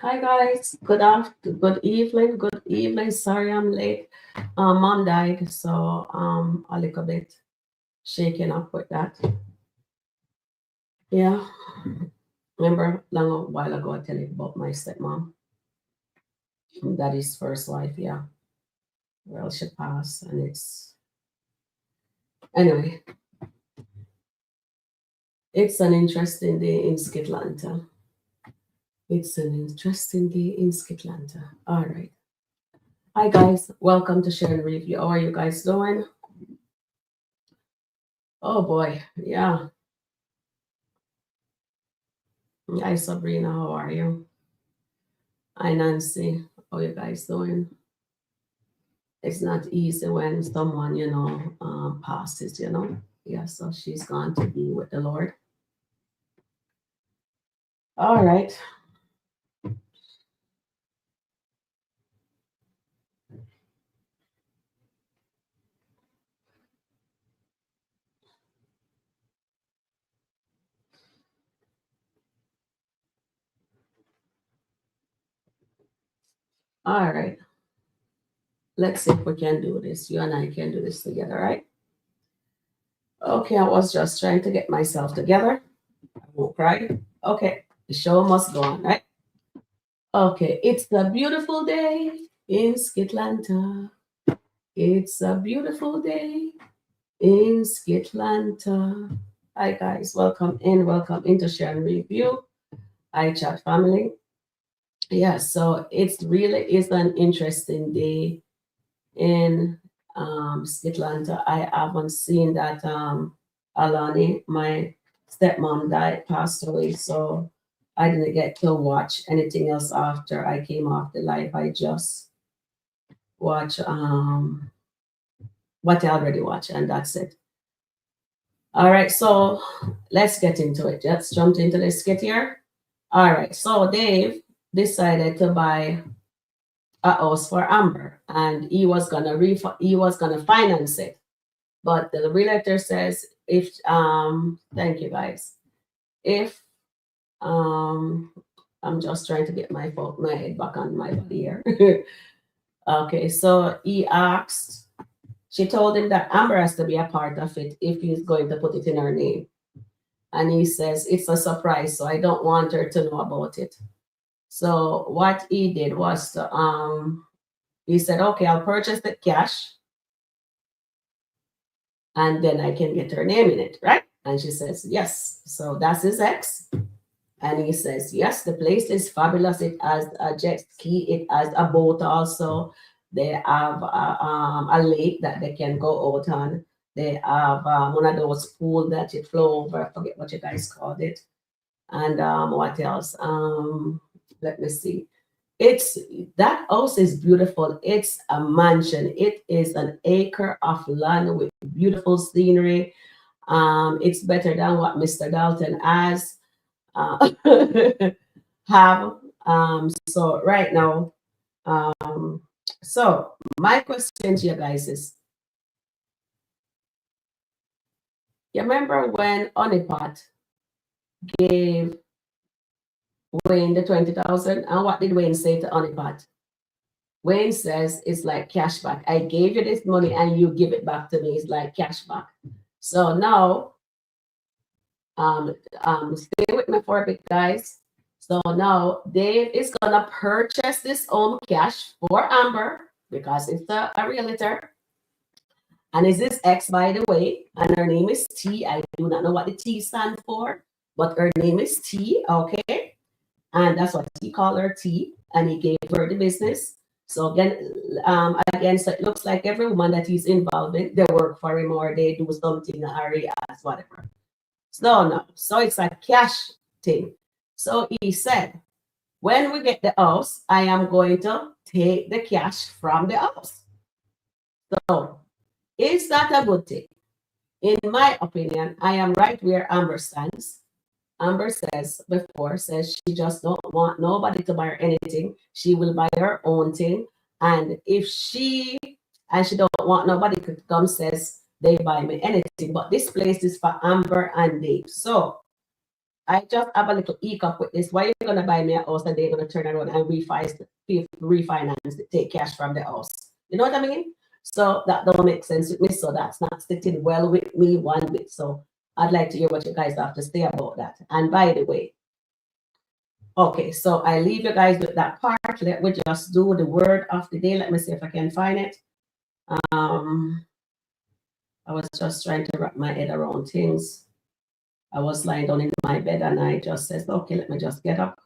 Hi guys, good evening, good evening. Sorry I'm late. Mom died, so a little bit shaken up with that. Yeah, remember long a while ago I tell you about my stepmom, daddy's first wife. Yeah, well she passed, and it's anyway. It's an interesting day in Skitlanta. It's an interesting day in Skitlanta. All right. Hi guys, welcome to Share and Review. How are you guys doing? Oh boy, yeah. Hi Sabrina, how are you? Hi Nancy, how you guys doing? It's not easy when someone, passes, Yeah, so she's gone to be with the Lord. All right. All right. Let's see if we can do this. You and I can do this together, right? Okay, I was just trying to get myself together. I won't cry. Okay, the show must go on, right? Okay, it's a beautiful day in Skitlanta. It's a beautiful day in Skitlanta. Hi guys, welcome into Share and Review. Hi chat family. Yeah, so it's really is an interesting day in Skitlanta. I haven't seen that Alani, my stepmom died, passed away, so I didn't get to watch anything else after I came off the live. I just watch what I already watched, and that's it. All right, so let's get into it. Let's jump into the skit here. All right, so Dave decided to buy a house for Amber, and he was gonna finance it. But the realtor says if thank you guys. If um I'm just trying to get my head back on my body here. Okay, so he asked, she told him that Amber has to be a part of it if he's going to put it in her name. And he says it's a surprise, so I don't want her to know about it. So what he did was to, he said, okay, I'll purchase the cash and then I can get her name in it, right? And she says, yes. So that's his ex. And he says, yes, the place is fabulous. It has a jet ski, it has a boat also. They have a lake that they can go out on. They have one of those pools that you flow over. I forget what you guys called it. And what else? Let me see. It's that house is beautiful. It's a mansion. It is an acre of land with beautiful scenery. It's better than what Mr. Dalton has uh, have. So right now, um, so my question to you guys is: you remember when Honeypot gave Wayne the 20,000, and what did Wayne say to Honeypot? Wayne says it's like cash back. I gave you this money and you give it back to me. It's like cash back. So now, stay with me for a bit, guys. So now Dave is gonna purchase this home cash for Amber because it's a realtor. And is this X, by the way? And her name is T. I do not know what the T stands for, but her name is T. Okay, and that's what he called her T. And he gave her the business. So again, so it looks like every woman that he's involved in, they work for him or they do something, or as whatever. So no, so it's a cash thing. So he said, when we get the house, I am going to take the cash from the house. So is that a good thing? In my opinion, I am right where Amber stands. Amber says she just don't want nobody to buy her anything. She will buy her own thing. And if she don't want nobody to come says they buy me anything. But this place is for Amber and Dave. So I just have a little hiccup with this. Why are you gonna buy me a house and they're gonna turn around and refinance it, take cash from the house? You know what I mean? So that don't make sense with me. So that's not sitting well with me one bit. So I'd like to hear what you guys have to say about that. And by the way, okay, so I leave you guys with that part. Let me just do the word of the day. Let me see if I can find it. I was just trying to wrap my head around things. I was lying down in my bed and I just said, okay, let me just get up,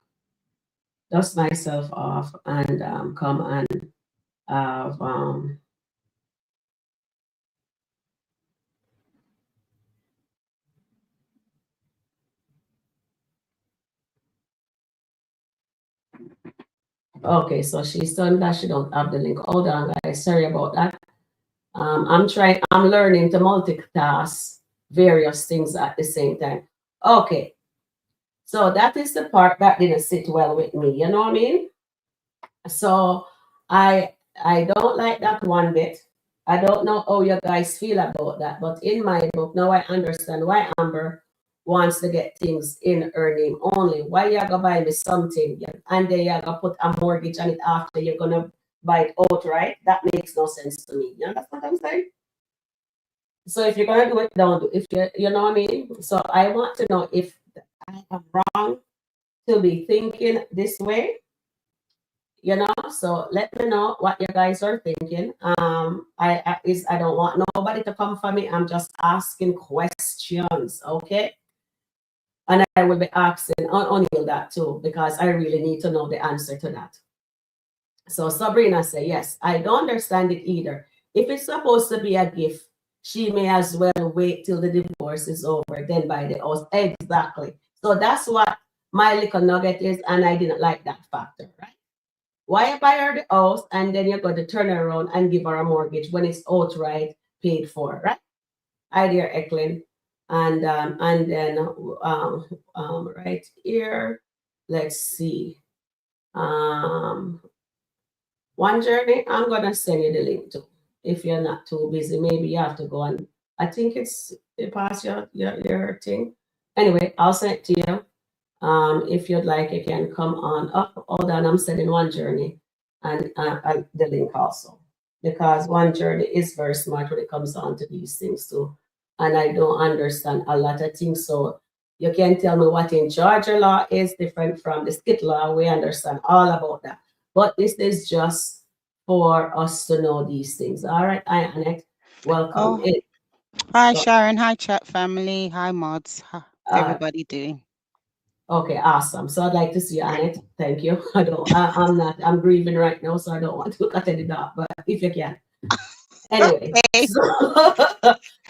dust myself off, and come and have okay, so she's done that. She don't have the link. Hold on, guys. Sorry about that. I'm learning to multitask various things at the same time. Okay, so that is the part that didn't sit well with me. You know what I mean? So I don't like that one bit. I don't know how you guys feel about that, but in my book now I understand why Amber wants to get things in her name only. Why you gonna buy me something and then you gonna put a mortgage on it after you're gonna buy it outright? That makes no sense to me. You understand what I'm saying? So if you're gonna do it, don't do it. If you know what I mean. So I want to know if I am wrong to be thinking this way, you know. So let me know what you guys are thinking. I don't want nobody to come for me. I'm just asking questions, okay? And I will be asking O'Neill that too, because I really need to know the answer to that. So Sabrina say, yes, I don't understand it either. If it's supposed to be a gift, she may as well wait till the divorce is over, then buy the house. Exactly. So that's what my little nugget is, and I didn't like that factor, right? Why buy her the house and then you're going to turn around and give her a mortgage when it's outright paid for, right? Hi dear Eklund. And then right here, let's see. One journey, I'm gonna send you the link to. If you're not too busy, maybe you have to go and I think it's past your thing. Anyway, I'll send it to you. If you'd like, you can come on up. Hold on, I'm sending one journey and the link also, because one journey is very smart when it comes down to these things too. And I don't understand a lot of things. So you can tell me what in Georgia law is different from the Skit law. We understand all about that. But this is just for us to know these things. All right, I Annette, welcome in. Hi, So, Sharon. Hi, chat family. Hi, mods. How's everybody doing? okay, awesome. So I'd like to see you, Annette. Thank you. I'm grieving right now, so I don't want to look at any dark, but if you can. Anyway, Okay.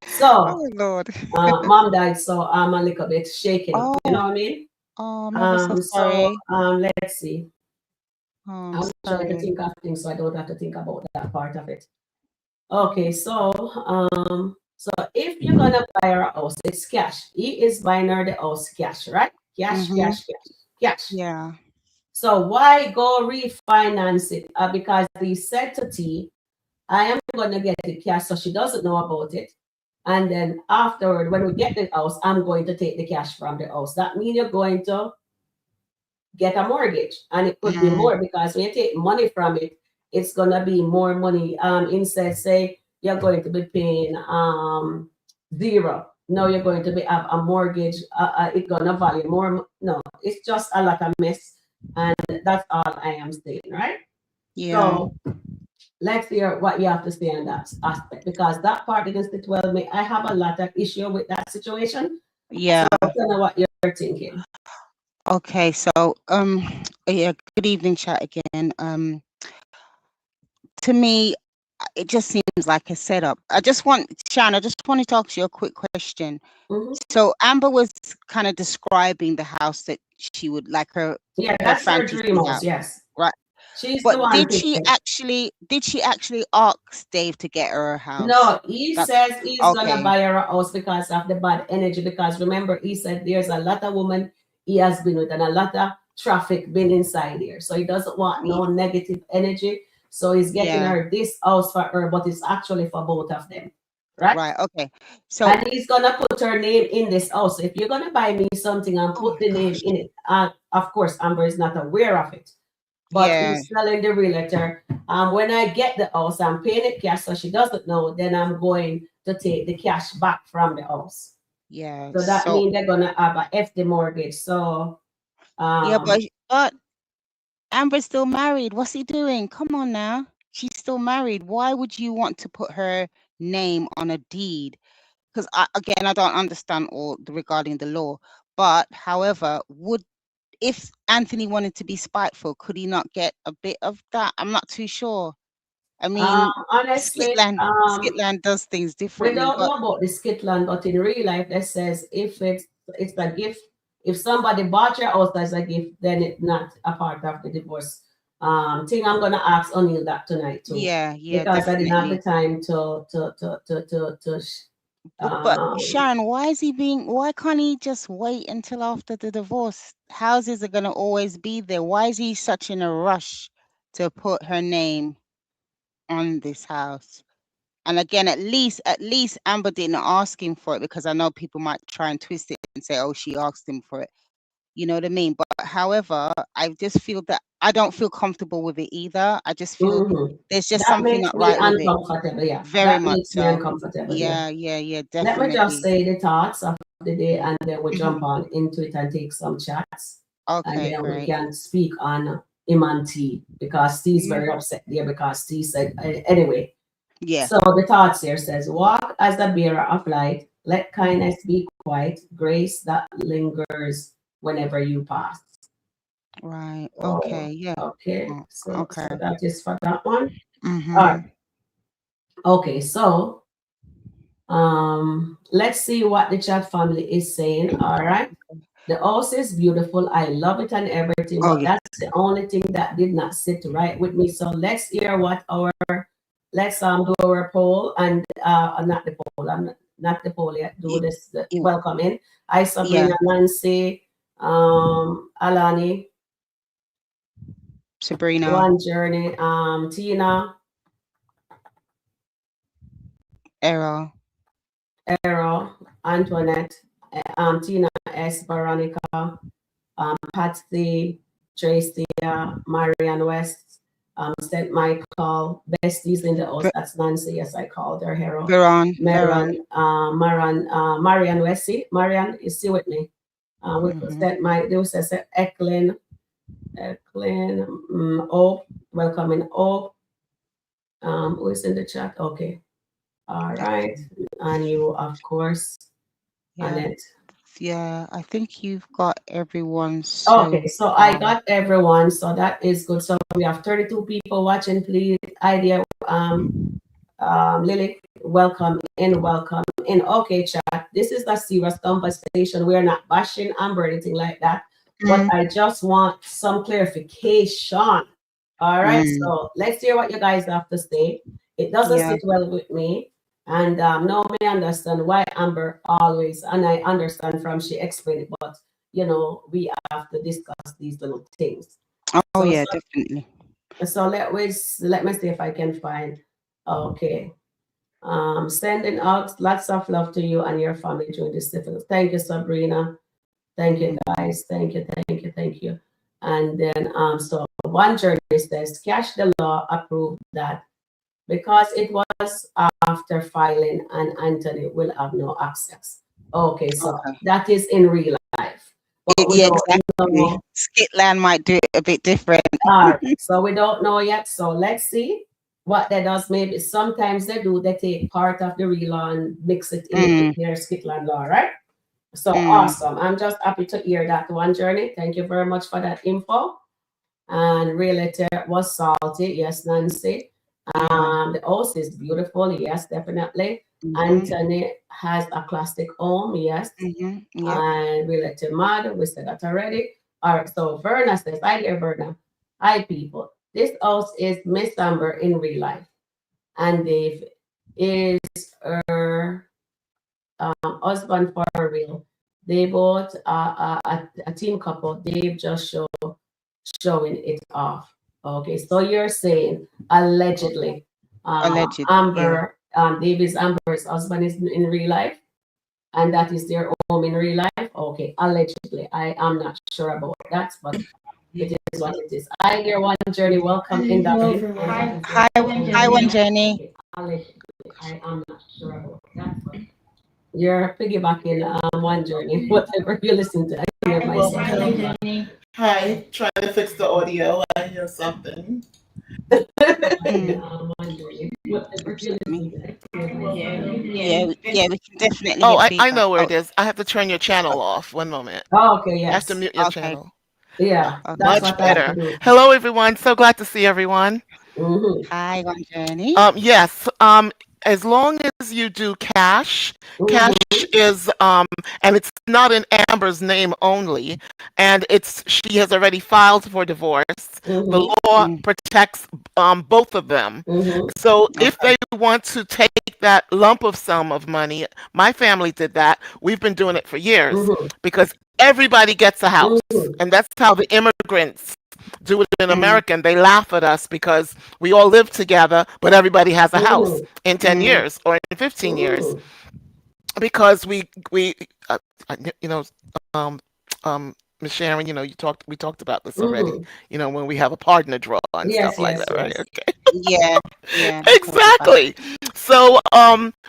so Oh, Lord. mom died, so I'm a little bit shaken up. You know Oh, what I mean? I'm ever so So sorry. let's see. Oh, I'm I'm trying to sorry. think of things so I don't have to think about that part of it. Okay, so if you're gonna buy her a house, it's cash. He is buying her the house cash, right? Cash, Mm-hmm. cash, cash, cash. Yeah. So why go refinance it? Because he said to T, I am going to get it cash, so she doesn't know about it. And then afterward, when we get the house, I'm going to take the cash from the house. That means you're going to get a mortgage, and it could be Mm, more because when you take money from it, it's gonna be more money. Instead, say you're going to be paying zero. No, you're going to be have a mortgage. It's gonna value more. No, it's just a lot of mess, and that's all I am saying, right? yeah. So let's hear what you have to say on that aspect, because that part didn't sit well with me. I have a lot of issue with that situation. So Yeah. tell me what you're thinking. Okay. So, yeah. Good evening, chat again. To me, it just seems like a setup. Sharon, I just wanted to ask you a quick question. Hmm. So Amber was kind of describing the house that she would like Yeah, her that's her dream fantasy house. house, Yes. right? She's the But one picking. did she actually ask Dave to get her a house? No, he That's says he's gonna okay. buy her a house because of the bad energy. Because remember, he said there's a lot of women he has been with and a lot of traffic been inside here. So he doesn't want Y- no negative energy. So he's getting Yeah. her this house for her, but it's actually for both of them. right? Right. Okay. So, And he's gonna put her name in this house. If you're gonna buy me something and oh put my the name gosh. in it, of course, Amber is not aware of it, but Yeah. he's telling the realtor, when I get the house, I'm paying it cash, so she doesn't know. Then I'm going to take the cash back from the house. Yeah. So that So, means they're gonna have a FD mortgage. So yeah, um, but Amber's still married. What's he doing? Come on now. She's still married. Why would you want to put her name on a deed? Because again, I don't understand all the regarding the law. But however, would if Anthony wanted to be spiteful, could he not get a bit of that? I'm not too sure. I mean, honestly, Skitland does things we differently, don't but know about the Skitland, but in real life, that says if it's a gift, if somebody bought your house as a gift, then it's not a part of the divorce thing. I'm gonna ask O'Neill that tonight too, yeah, yeah, because I didn't have the definitely. time to But um Sharon, why can't he just wait until after the divorce? Houses are gonna always be there. Why is he such in a rush to put her name on this house? And again, at least Amber didn't ask him for it, because I know people might try and twist it and say, oh, she asked him for it. You know what I mean? But however, I just feel that I don't feel comfortable with it either. I just feel mhm. there's just That something makes not me right with it. uncomfortable. Yeah, Very that much makes me so. uncomfortable. Yeah. Yeah, yeah, yeah, Let me just definitely. say the thoughts of the day, and then we'll Hmm. jump on into it and take some chats, and Okay, then we great. can speak on him and T, because T's Yeah. very upset there, because T said anyway. Yeah. So the thoughts here says, walk as the bearer of light, let kindness be quiet, grace that lingers whenever you pass. Right. Oh, Okay. Yeah. okay. Oh, So okay. that is for that one. All right. Mm-hmm. Okay, so let's see what the chat family is saying. All right. The house is beautiful. I love it and everything, Oh but yeah. that's the only thing that did not sit right with me. So let's hear what our let's do our poll, and not the poll. I'm not the poll yet. Do Y- this y- welcome in. Hi Yeah. Sabrina, Nancy, Alani, Sabrina, One Journey, Tina, Errol. Errol, Antoinette, Tina S, Veronica, Patsy, Tracy, Marianne West, St. Michael, Besties in the house. Ver- That's Nancy. Yes, I called her hero. Veron. Marianne Westy. Marianne, is still with me? We put Mm-hmm. St. Mike. There was a Eklin, Oak. Welcome in Oak. Who is in the chat? Okay. All right. And you, of course, Yeah. Annette. Yeah. I think you've got everyone Okay, so so I far. got everyone, so that is good. So we have 32 people watching. Please, idea, Lily, welcome in, welcome in. Okay, chat. This is a serious conversation. We are not bashing Amber or anything like that, but Mm, I just want some clarification. All right, mm, so let's hear what you guys have to say. It doesn't yeah. sit well with me, and no, may understand why Amber always, and I understand from she explained it, but we have to discuss these little things. Oh So, yeah, so, definitely. so let me see if I can find. Okay. Sending out lots of love to you and your family during this difficult. Thank you, Sabrina. Thank you, Mm, guys. Thank you. And then, so one journalist says, Cash the law approved that because it was after filing, and Anthony will have no access. Okay, so okay. that is in real life, but we Yeah, don't exactly. know. Skitland might do it a bit different. All right, so we don't know yet. So let's see what that does. Maybe sometimes they do. They take part of the real law and mix it in with Mm, their Skitland law, right? So mm, awesome. I'm just happy to hear that one journey. Thank you very much for that info. And realtor was salty. Yes, Nancy. yeah. The house is beautiful. Yes, definitely. Mm-hmm, Anthony has a classic home. Yes. mm-hmm, yep. And relative mother, we said that already. All right, so Verna says, hi there, Verna. Hi, people. This house is Miss Amber in real life, and Dave is her husband for real. They both are a team couple. Dave just showing it off. Okay, so you're saying allegedly, Allegedly, yeah. Amber David's Amber's husband is in real life, and that is their home in real life. Okay, allegedly. I am not sure about that, but it is what it is. I hear one journey. Welcome in that. Hello everyone. Hi, hi, one journey. Okay, allegedly. I am not sure about that, but you're piggybacking one journey. Whatever you listen to, I hear Well, myself. hello. Hi, trying to fix the audio. I hear something. Mm, One journey. Whatever you me. listen to, I hear Yeah, myself. yeah, we can definitely Oh, hear I feedback. know where Oh, it is. I have to turn your channel off. One moment. Oh, okay, I have to yes. mute your okay, channel. Yeah, that's okay. Much what I have to better. do. Hello, everyone. So glad to see everyone. Mm-hmm. Hi, one journey. Yes. As long as you do cash, cash Mm-hmm. is and it's not in Amber's name only, and it's she has already filed for divorce. The Mm-hmm. law Mm, protects both of them. Mm-hmm. So if okay. they want to take that lump of sum of money, my family did that. We've been doing it for years Mm-hmm. because everybody gets a house, Mm-hmm. and that's how the immigrants do it in Mm, America. And they laugh at us because we all live together, but everybody has a house Mm-hmm. in 10 mm, years or in 15 years Mm-hmm. because we you know um Miss Sharon, we talked about this already. Mm-hmm. When we have a partner draw and Yes, stuff like yes, that, right? yes. Okay. yeah, yeah, we talked about it. Exactly. So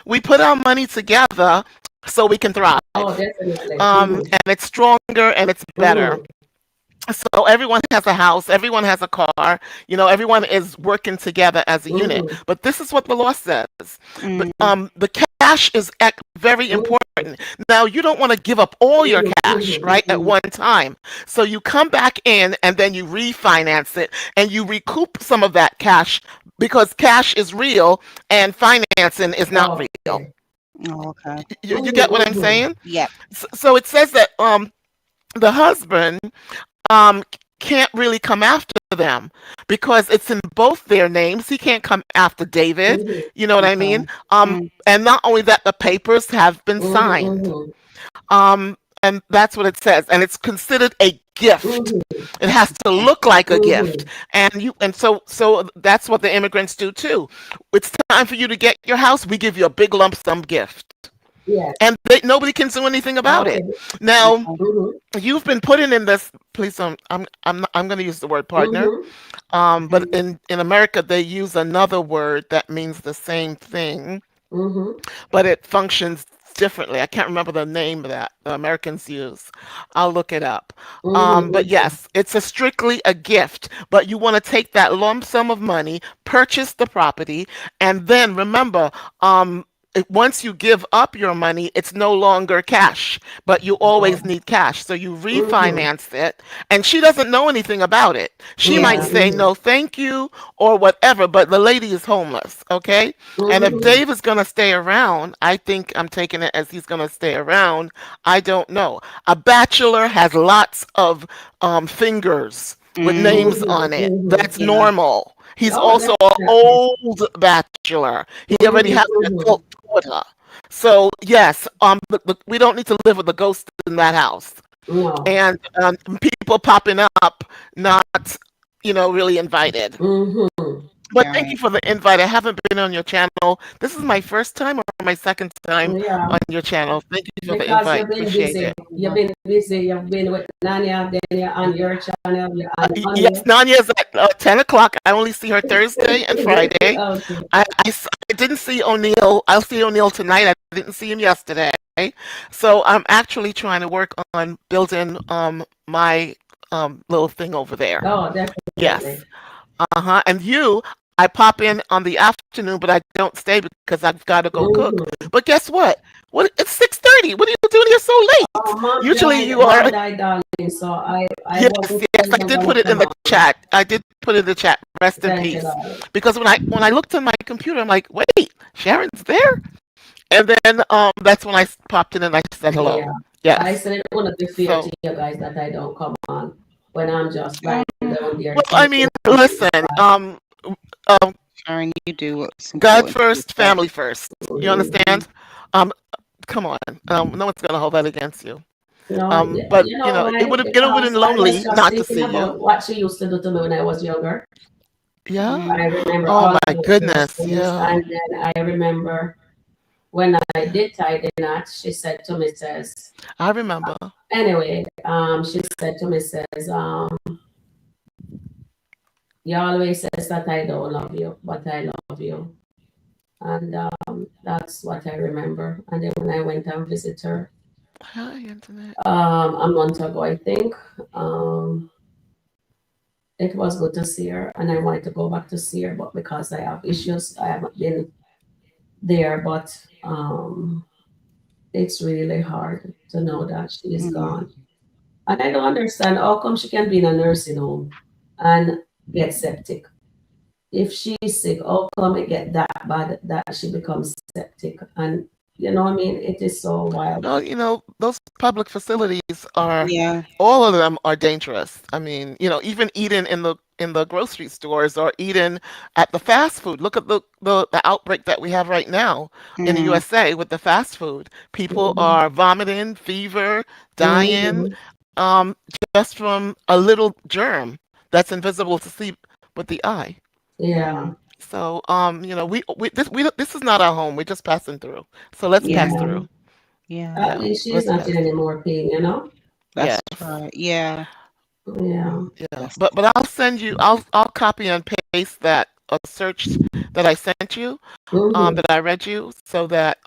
we put our money together so we can thrive. Oh, definitely. Mm-hmm. And it's stronger and it's better. Mm-hmm. So everyone has a house, everyone has a car, everyone is working together as a unit. Mm-hmm. But this is what the law says. But Mm, the cash is very important. Now you don't want to give up all your Mm-hmm. cash, Mm-hmm. right, at one time. So you come back in and then you refinance it and you recoup some of that cash because cash is real and financing is not Oh, real. okay. oh, okay. You get what I'm Mm-hmm. saying? Yep. So it says that the husband can't really come after them because it's in both their names. He can't come after David. Mm-hmm. You know what I Okay. mean? Mm, And not only that, the papers have been signed. Mm-hmm. And that's what it says. And it's considered a gift. Mm-hmm. It has to look like a gift. Mm-hmm. And so that's what the immigrants do too. It's time for you to get your house. We give you a big lump sum gift. Yes. And nobody can do anything about Okay. it. Now, okay. Mm-hmm. you've been putting in this. Please don't. I'm going to use the word partner. Mm-hmm. But Mm, in America, they use another word that means the same thing, Mm-hmm. but it functions differently. I can't remember the name that the Americans use. I'll look it up. But Mm-hmm. yes, it's a strictly a gift. But you want to take that lump sum of money, purchase the property, and then remember, once you give up your money, it's no longer cash, but you always Oh. need cash. So you Mm-hmm. refinance it, and she doesn't know anything about it. She might yeah. say Mm-hmm. no, thank you, or whatever, but the lady is homeless, okay? And if Mm-hmm. Mm, Dave is going to stay around, I think I'm taking it as he's going to stay around. I don't know. A bachelor has lots of fingers with names mm, on Mm-hmm. it. Mm-hmm. That's yeah. normal. He's Oh, also an definitely. old bachelor. He already Mm-hmm. has an Mm-hmm. adult daughter. So yes, we don't need to live with a ghost in that house. No. And people popping up, not really invited. Mm-hmm. But All thank you right. for the invite. I haven't been on your channel. This is my first time or my second time Yeah. on your channel. Thank you for the Because invite. you've been Appreciate busy. it. You've been busy. You've been with Nanya, then you're on your channel, you're on Yes, Anya. Nanya's at 10 o'clock. I only see her Thursday and Friday. Okay. I didn't see O'Neill. I'll see O'Neill tonight. I didn't see him yesterday. So I'm actually trying to work on building my little thing over there. Oh, Yes. definitely. Uh-huh. And I pop in on the afternoon, but I don't stay because I've got to go cook. Mm-hmm. But guess what? It's 6:30. What are you doing here so late? Oh, mom Usually died. you are. Mom died, darling. So I Yes, wasn't yes. I even did gonna put it in come the on. chat. I did put it in the chat. Rest in Thank you, peace. darling. Because when I looked on my computer, I'm like, wait, Sharon's there. And then that's when I popped in and I said hello. Yeah. I Yes. said it wouldn't be fair to So you guys that I don't come on when I'm just lying Um, down there well, I mean, sleeping. listen. Um, Sharon, you do what's God important for first, yourself. family first. You Mhm. understand? Um, come on. No one's gonna hold that against you. No, But you know it why? would have Because been I was lonely just not to thinking see you. about what she used to do to me when I was younger. Yeah. I remember Oh all my those goodness. things. Yeah. And then I remember when I did tie the knot, she said to me, says, I remember. anyway, she said to me, says, you always says that I don't love you, but I love you. And that's what I remember. And then when I went and visited her Hi, internet. a month ago, I think, um, it was good to see her. And I wanted to go back to see her, but because I have issues, I haven't been there. But it's really hard to know that she is Mm. gone. And I don't understand how come she can be in a nursing home and get septic. If she's sick, how come it get that bad that she becomes septic? And you know what I mean? It is so wild. Well, those public facilities are, Yeah. all of them are dangerous. I mean, even eating in the grocery stores or eating at the fast food. Look at the outbreak that we have right now in the Mm. USA with the fast food. People Mhm. are vomiting, fever, dying, Mhm. um, just from a little germ that's invisible to see with the eye. Yeah, Mm. So, this is not our home. We're just passing through. So let's pass Yeah. yeah. through. Yeah. At Yeah, least she's let's not pass in any through. more pain. Yes. That's right. Yeah. Yeah. Mm. Yeah, That's but I'll send you. I'll copy and paste that search that I sent you, Mhm. that I read you, so that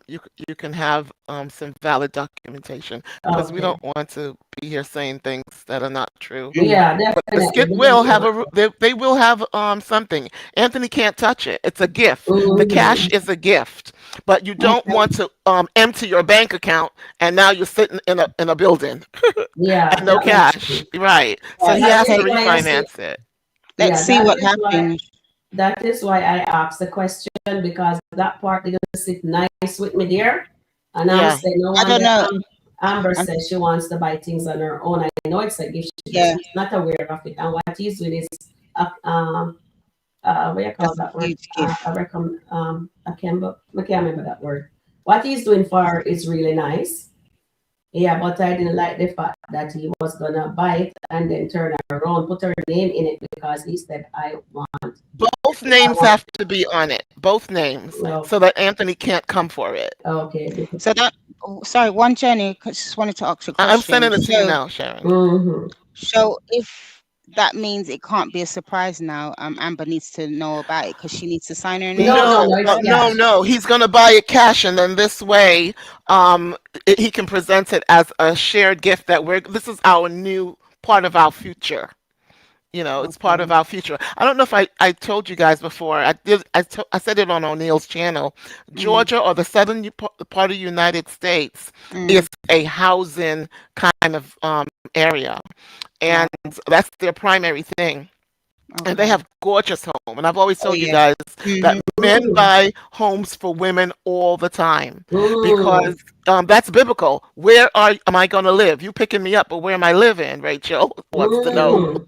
you can have some valid documentation, because we Okay. don't want to be here saying things that are not true. mm. Yeah, But the definitely. skit We will don't have want. they will have something. Anthony can't touch it. It's a gift. The cash Mhm. is a gift, but you don't Okay. want to empty your bank account and now you're sitting in a building Yeah, and no that makes cash. sense. Right. So he Let's That has to is take. why I say, refinance it. Let's yeah, see what happens. that is why I asked the question because that part didn't sit nice with me there. And I'm Yeah. saying, no I don't wonder know. Amber I'm, says she wants to buy things on her own. I know it's a gift, but yeah. he's not aware of it. And what he's doing is, what you call That's a that word? huge gift. I can't remember that word. What he's doing for her is really nice. Yeah, but I didn't like the fact that he was gonna buy it and then turn around, put her name in it because he said, Both I names want, have to be on it. Both names, well, so that Anthony can't come for it. okay. So that. Oh, sorry, one Jenny. Just wanted to ask a I'm question. sending it to you now, Sharon. Mm-hmm. So if that means it can't be a surprise now, Amber needs to know about it because she needs to sign her No, name. Is no, that no, what it's you're saying? No, cash. no. He's gonna buy it cash, and then this way, he can present it as a shared gift that we're. This is our new part of our future. It's part of Okay. our future. I don't know if I told you guys before. I said it on O'Neill's channel. Mm, Georgia, or the southern part of the United States, is mm, a housing kind of area, and right. that's their primary thing. And they Okay. have gorgeous home. And I've always Oh told you yeah. guys that Mm-hmm. men Mm, buy homes for women all the time, mm, because that's biblical. Where am I going to live? You picking me up, but where am I living? Rachel wants to know. Mm, mm,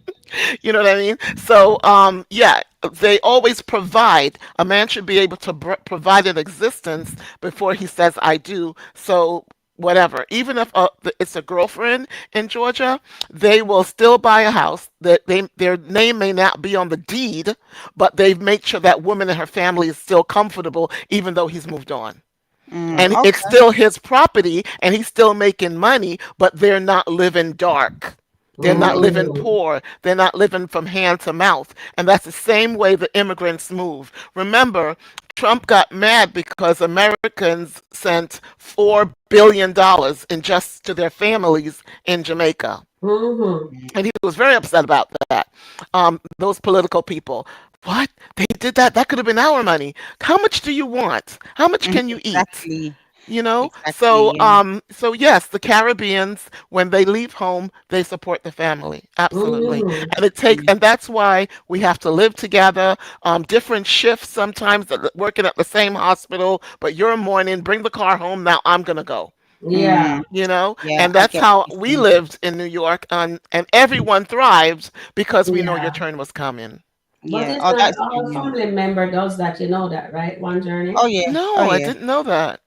You know what I mean? So, yeah, they always provide. A man should be able to provide an existence before he says "I do." So, whatever, even if it's a girlfriend in Georgia, they will still buy a house. That their name may not be on the deed, but they've made sure that woman and her family is still comfortable, even though he's moved on. mm. And it's Okay. still his property, and he's still making money, but they're not living dark. They're not living mm, poor. They're not living from hand to mouth. And that's the same way the immigrants move. Remember, Trump got mad because Americans sent $4 billion in just to their families in Jamaica. mm, Mm, And he was very upset about that. Those political people. What? They did that? That could have been our money. How much do you want? How much mm. can you eat? Exactly. So Exactly. Yeah. yes, the Caribbeans, when they leave home, they support the family, absolutely. mm. And it takes, Mm, and that's why we have to live together, different shifts sometimes, working at the same hospital, but you're morning, bring the car home, now I'm gonna go. Yeah. mm. Yeah. And I that's get what how you're we saying. lived in New York, and everyone thrived because we know your Yeah. turn was coming. But Yeah. it's Oh, not that's all genuine. family member does that, you know that, right? One Oh journey. yeah. Oh No, I yeah. didn't know that.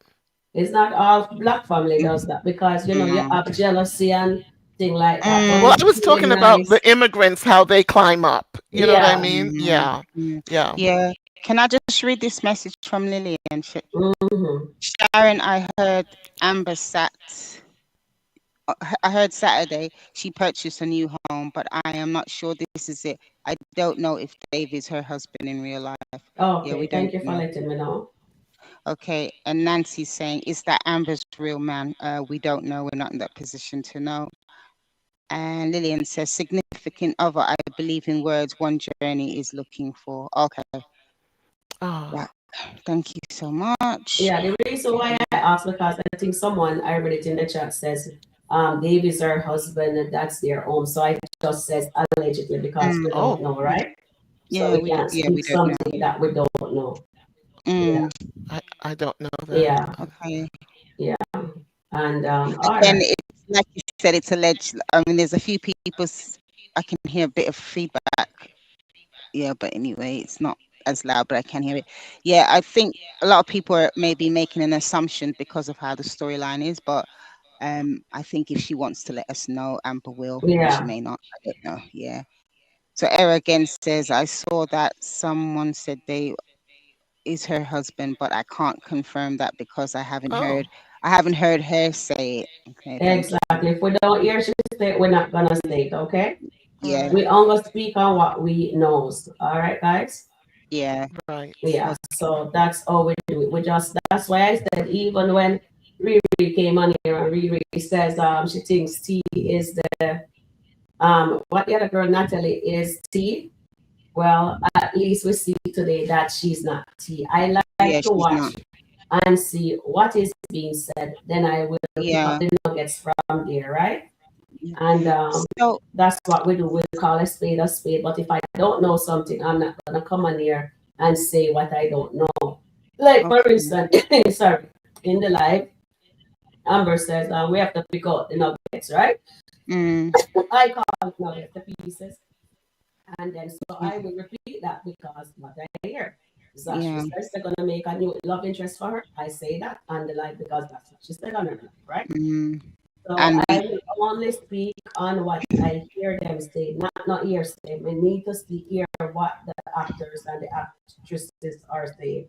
It's not all black family does that because you No. have jealousy and thing like that. But Mm, Well, it's I was really talking about nice. the immigrants, how they climb up. You know what I Yeah. mean? mm, Yeah. mm. Yeah. Yeah. Can I just read this message from Lillian? Mm-hmm. Sharon, I heard Amber sat. I heard Saturday she purchased a new home, but I am not sure this is it. I don't know if Dave is her husband in real life. Yeah, we Okay. don't Thank you for know. letting me know. Okay, and Nancy's saying, is that Amber's real man? We don't know. We're not in that position to know. And Lillian says, significant other, I believe in words one journey is looking for. Okay, Oh. right. Thank you so much. Yeah, the reason why I asked because I think someone I read it in the chat says Dave is her husband and that's their home. So I just says allegedly because we Mm, don't Oh. know, right? So yeah, we can't we speak don't know. something that we don't know. Yeah, Mm, I don't know that. yeah, okay. yeah. And all Again, right. it's like you said, it's alleged. I mean, there's a few people, I can hear a bit of feedback. Yeah, but anyway, it's not as loud, but I can hear it. Yeah, I think a lot of people are maybe making an assumption because of how the storyline is, but I think if she wants to let us know, Amber will, or she Yeah, may not. I don't know. Yeah. So Era again says, I saw that someone said they is her husband, but I can't confirm that because Oh. I haven't heard her say it. Okay, thank you. exactly. If we don't hear she say it, we're not gonna say it, okay? Yeah, We Right. only speak on what we knows. All right, guys? yeah. Right. Yeah, Okay. so that's all we do. We just that's why I said even when Riri came on here and Riri says she thinks T is the what the other girl Natalie is T. Well, at least we see today that she's not T. I like Yeah, to she's not. watch and see what is being said. Then I will pick up Yeah. the nuggets from there, right? Yeah. And So, that's what we do. We call a spade a spade. But if I don't know something, I'm not gonna come on here and say what I don't know. Like for okay. instance, sorry, in the live, Amber says we have to pick out the nuggets, right? Mm, I call it nuggets, the pieces, and then so yeah. I will repeat that because what I hear is that she Yeah. says they're gonna make a new love interest for her. I say that on the live because that's what she said on her live, right? Mm. So And I we, will only speak on what I hear them say, not hearsay. We need to speak hear what the actors and the actresses are saying,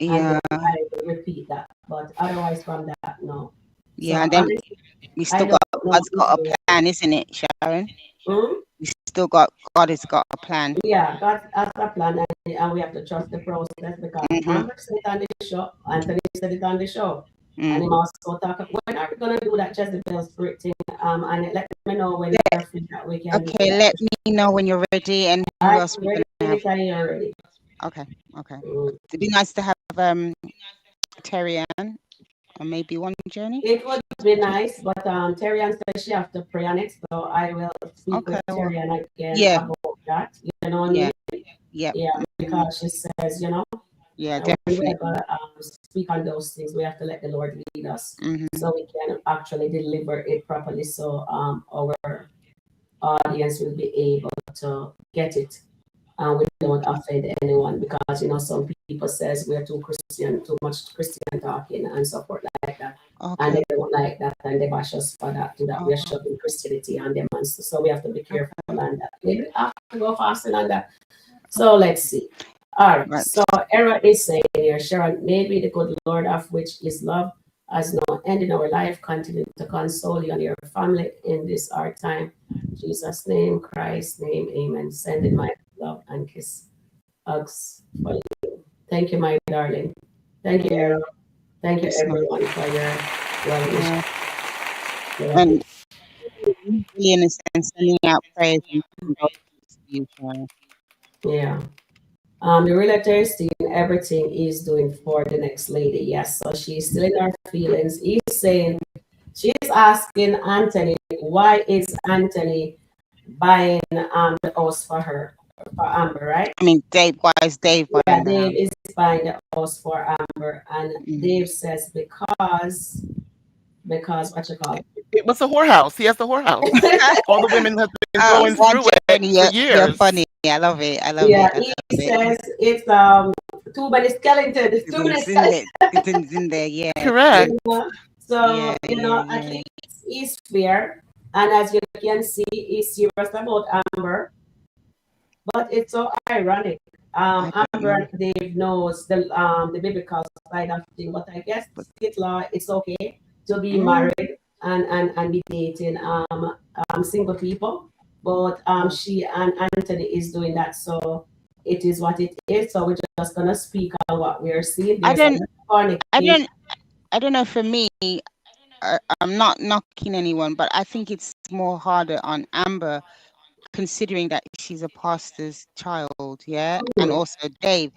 and yeah. then I will repeat that. But otherwise, from that, no. Yeah. So And then honestly, we I still don't got, know God's got either. a plan, isn't it, Sharon? Mm? We still got, God has got a plan. Yeah, God has a plan, and we have to trust the process because Mm-hmm. Amber said it on the show, Anthony said it on the show, and Mm. he also talk. When are we gonna do that Jezebel spirit thing? And let me know when you're free that we can do Okay, that. let me know when you're ready and who I'm else we're ready gonna have. anytime you're ready. Okay, okay. Mm. It'd be nice to have Terry Ann and maybe one journey. It would be nice, but Terry Ann said she have to pray on it, so I will speak with Okay, well, Terry Ann again yeah, about that. You know what I yeah, mean? yeah, Yeah, hmm, because she says, yeah, when we're definitely. gonna speak on those things, we have to let the Lord lead us Hmm. so we can actually deliver it properly. So our audience will be able to get it and we don't Okay, offend anyone because some people says we're too Christian, too much Christian talking and so forth like that. And okay, they don't like that and they bash us for that, to that oh, we are shoving Christianity on them and so we have to be careful okay, on that. Maybe I have to go fasting on that. So let's see. All right. right. So Era is saying here, Sharon, maybe the good Lord of which is love has no end in our life, continue to console you and your family in this hard time. Jesus' name, Christ's name, amen. Sending my love and kiss hugs for you. Thank you, my darling. Thank you, Yeah, Era. Thank you, that's nice. everyone, for your well wishes. Yeah, Yeah. and Lillian is sending out prayers and condolences to you, Sharon. Yeah. The realtor is seeing everything he's doing for the next lady. Yes, so she's still in her feelings. He's saying she's asking Anthony, why is Anthony buying the house for her, for Amber, right? I mean, Dave. Why is Dave Yeah, buying the Dave house? is buying the house for Amber, and Mm. Dave says because what you call It was a whorehouse. He has the whorehouse. it? All the women have been Oh, going He's, one through it journey. for You're years. funny. I love it. I love yeah, it. I he love it. says it's too many skeletons, too many It's in skeletons. there. It's in there. Yeah. You Correct. know? So, Yeah. Yeah. at Yeah. least he's fair And as you can see, he's serious about Amber, but it's so ironic. I don't Amber know. and Dave knows the biblical side of thing, but I guess But skit law, it's okay to be mm, married and be dating single people, but oh, she and Anthony is doing that, so it is what it is. So we're just gonna speak on what we're seeing. I There's a don't, lot of I fornication. don't, I don't know. For me, I'm not knocking anyone, but I think it's more harder on Amber, considering that she's a pastor's child, yeah, and Mhm. also Dave.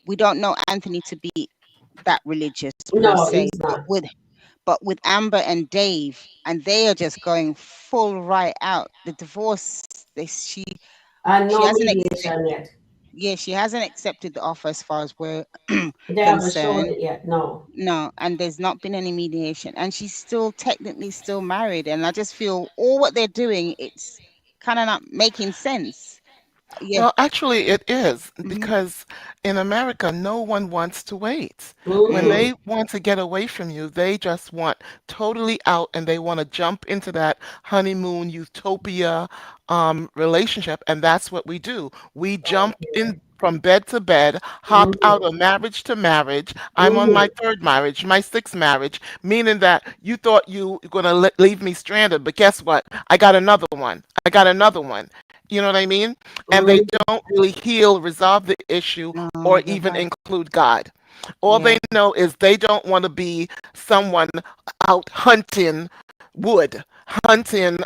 We don't know Anthony to be that religious per No, se, he's not. but with Amber and Dave, and they are just going full right out. The divorce, she And she no hasn't accepted. mediation yet. Yeah, she hasn't accepted the offer as far as we're They haven't showed concerned. it yet. No. No, and there's not been any mediation, and she's still technically still married. And I just feel all what they're doing, it's kind of not making sense. Yeah. Well, actually, it is Hmm. because in America, no one wants to wait. When Mm, Mm-hmm. they want to get away from you, they just want totally out and they want to jump into that honeymoon utopia relationship. And that's what we do. We jump Okay. in from bed to bed, hop out Mm-hmm. of marriage to marriage. I'm on my Mm-hmm. third marriage, my sixth marriage, meaning that you thought you were going to leave me stranded. But guess what? I got another one. I got another one. You know what I mean? And they Mm-hmm. don't really heal, resolve the issue, no, or you're even right. include God. All Yeah. they know is they don't want to be someone out hunting wood, hunting,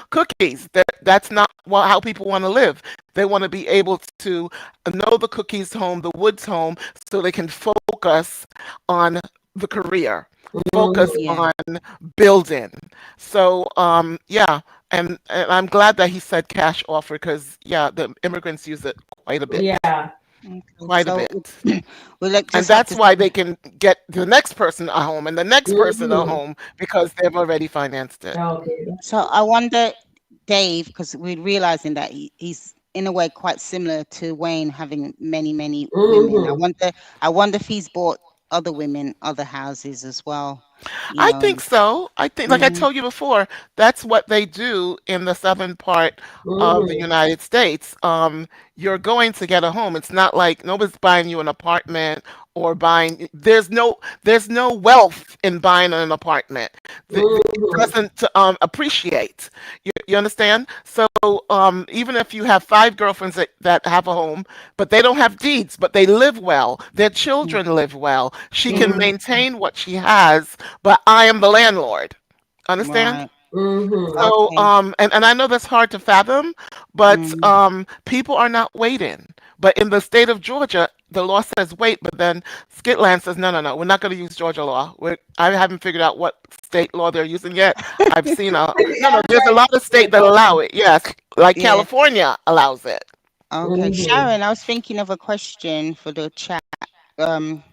cookies. That's not how people want to live. They want to be able to know the cookies home, the woods home, so they can focus on the career, focus Mm-hmm. Yeah. on building. So, yeah, and I'm glad that he said cash offer because, yeah, the immigrants use it quite a bit, Yeah. Okay. quite a So bit. we'll like And just have that's to. why they can get the next person a home and the next person a Mm-hmm. home because they've already financed it. Okay. So I wonder, Dave, because we're realizing that he's in a way quite similar to Wayne, having many, many women. I Mm-hmm. wonder. I wonder if he's bought other women, other houses as well. You I know. think so. I think, like I Mm, told you before, that's what they do in the southern part of the Mm-hmm. United States. You're going to get a home. It's not like nobody's buying you an apartment or buying. There's no wealth in buying an apartment. It Mm-hmm. doesn't appreciate. You understand? So even if you have five girlfriends that have a home, but they don't have deeds, but they live well, their mm, children live well, she can mm, maintain what she has, but I am the landlord. Understand? right. Mm-hmm. So, Okay. and I know that's hard to fathom, but Mm, people are not waiting. But in the state of Georgia, the law says wait, but then Skitland says no, no, no, we're not going to use Georgia law. I haven't figured out what state law they're using yet. I've seen no, no. There's a lot of states that allow it. Yes, like yeah. California allows it. Okay. Mm-hmm. Sharon, I was thinking of a question for the chat. Um,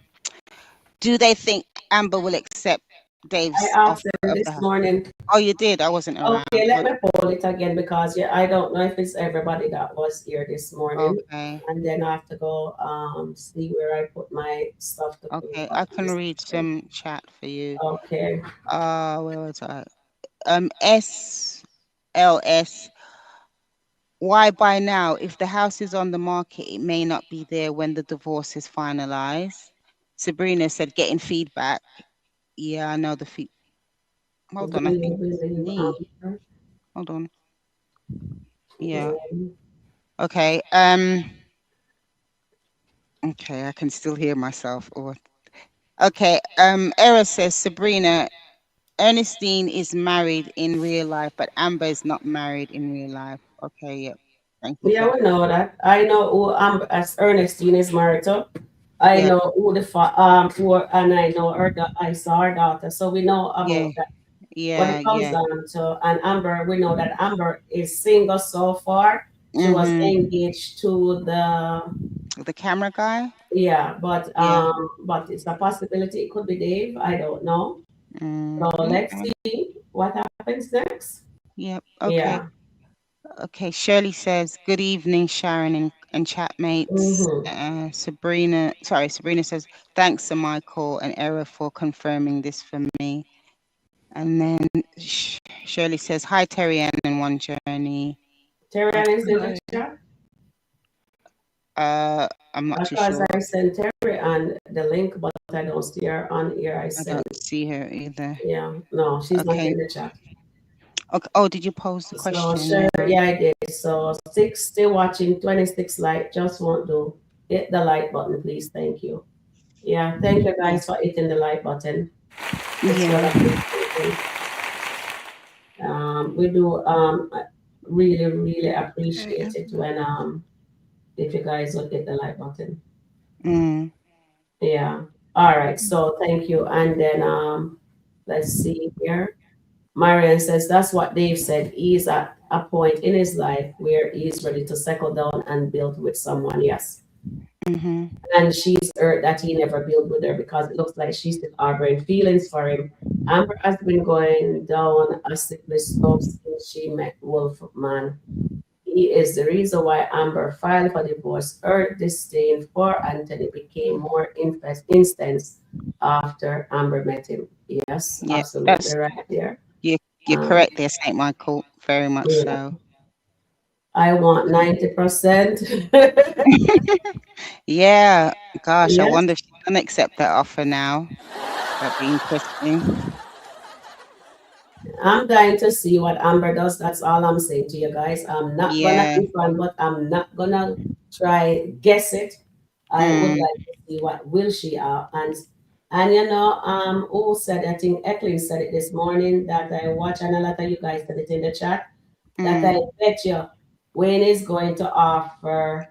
do they think Amber will accept I Dave's asked offer them of this the house? morning. Oh, you did. I wasn't Okay, around. let me pull it again because yeah, I don't know if it's everybody that was here this morning. Okay. And then I have to go see where I put my stuff to clean Okay. up I can this read morning. some chat for you. Okay. Where was I? SLS. Why buy now? If the house is on the market, it may not be there when the divorce is finalized. Sabrina said, getting feedback. Yeah, I know the feed. Hold Do on, I think you it's believe me. Hold on. Yeah. yeah. Okay. Okay, I can still hear myself. Or okay. Era says Sabrina. Ernestine is married in real life, but Amber is not married in real life. Okay. Yep. Thank you for Yeah, that. we know that. I know who as Ernestine is married to. I Yeah. know who and I know I saw her daughter. So we know Yeah. about that. What Yeah. it comes Yeah. down to, and Amber, we know that Amber is single so far. She was Mm-hmm. engaged to the The camera guy. yeah, Yeah. but it's a possibility it could be Dave. I don't know. So let's Okay. see what happens next. Yep. Okay. Yeah. Okay. Shirley says, "Good evening, Sharon and chatmates." Mm-hmm. Sabrina says, "Thanks to Michael and Era for confirming this for me." And then Shirley says, "Hi, Terry Ann and One Journey." Terry is in the Okay. chat I'm not too because sure. I sent Terry on the link, but I don't see her on here. I I sent, don't see her either. yeah, no, she's not Okay. in the chat. Okay. Oh, did you pose the So question? sure, Yeah. yeah, I did. So 60 watching, 26 like, just won't do. Hit the like button, please. Thank you. Yeah, thank you Yeah. guys for hitting the like button. It's well Yeah. appreciated. We do really, really appreciate it when if you guys would hit the like button. Mm, Yeah. All right. So thank you. And then let's see here. Marian says that's what Dave said. He's at a point in his life where he's ready to settle down and build with someone. Yes. mm-hmm. And she's hurt that he never built with her because it looks like she's still harboring feelings for him. Amber has been going down a slippery slope since she met Wolfman. He is the reason why Amber filed for divorce. Her disdain for Anthony became more intense after Amber met him. Yes, Yeah. absolutely That's right there. you're Um, correct there, Saint Michael. Very much yeah, so. I want 90%. Yeah. Gosh, I Yes, wonder if she's gonna accept that offer now. That'd be interesting. I'm dying to see what Amber does. That's all I'm saying to you guys. I'm not gonna Yeah. be fun, but I'm not gonna try guess it. I would Mm, like to see what will she and you know who said, I think Eklund said it this morning that I watch, and a lot of you guys said it in the chat, that I mm. bet you Wayne is going to offer,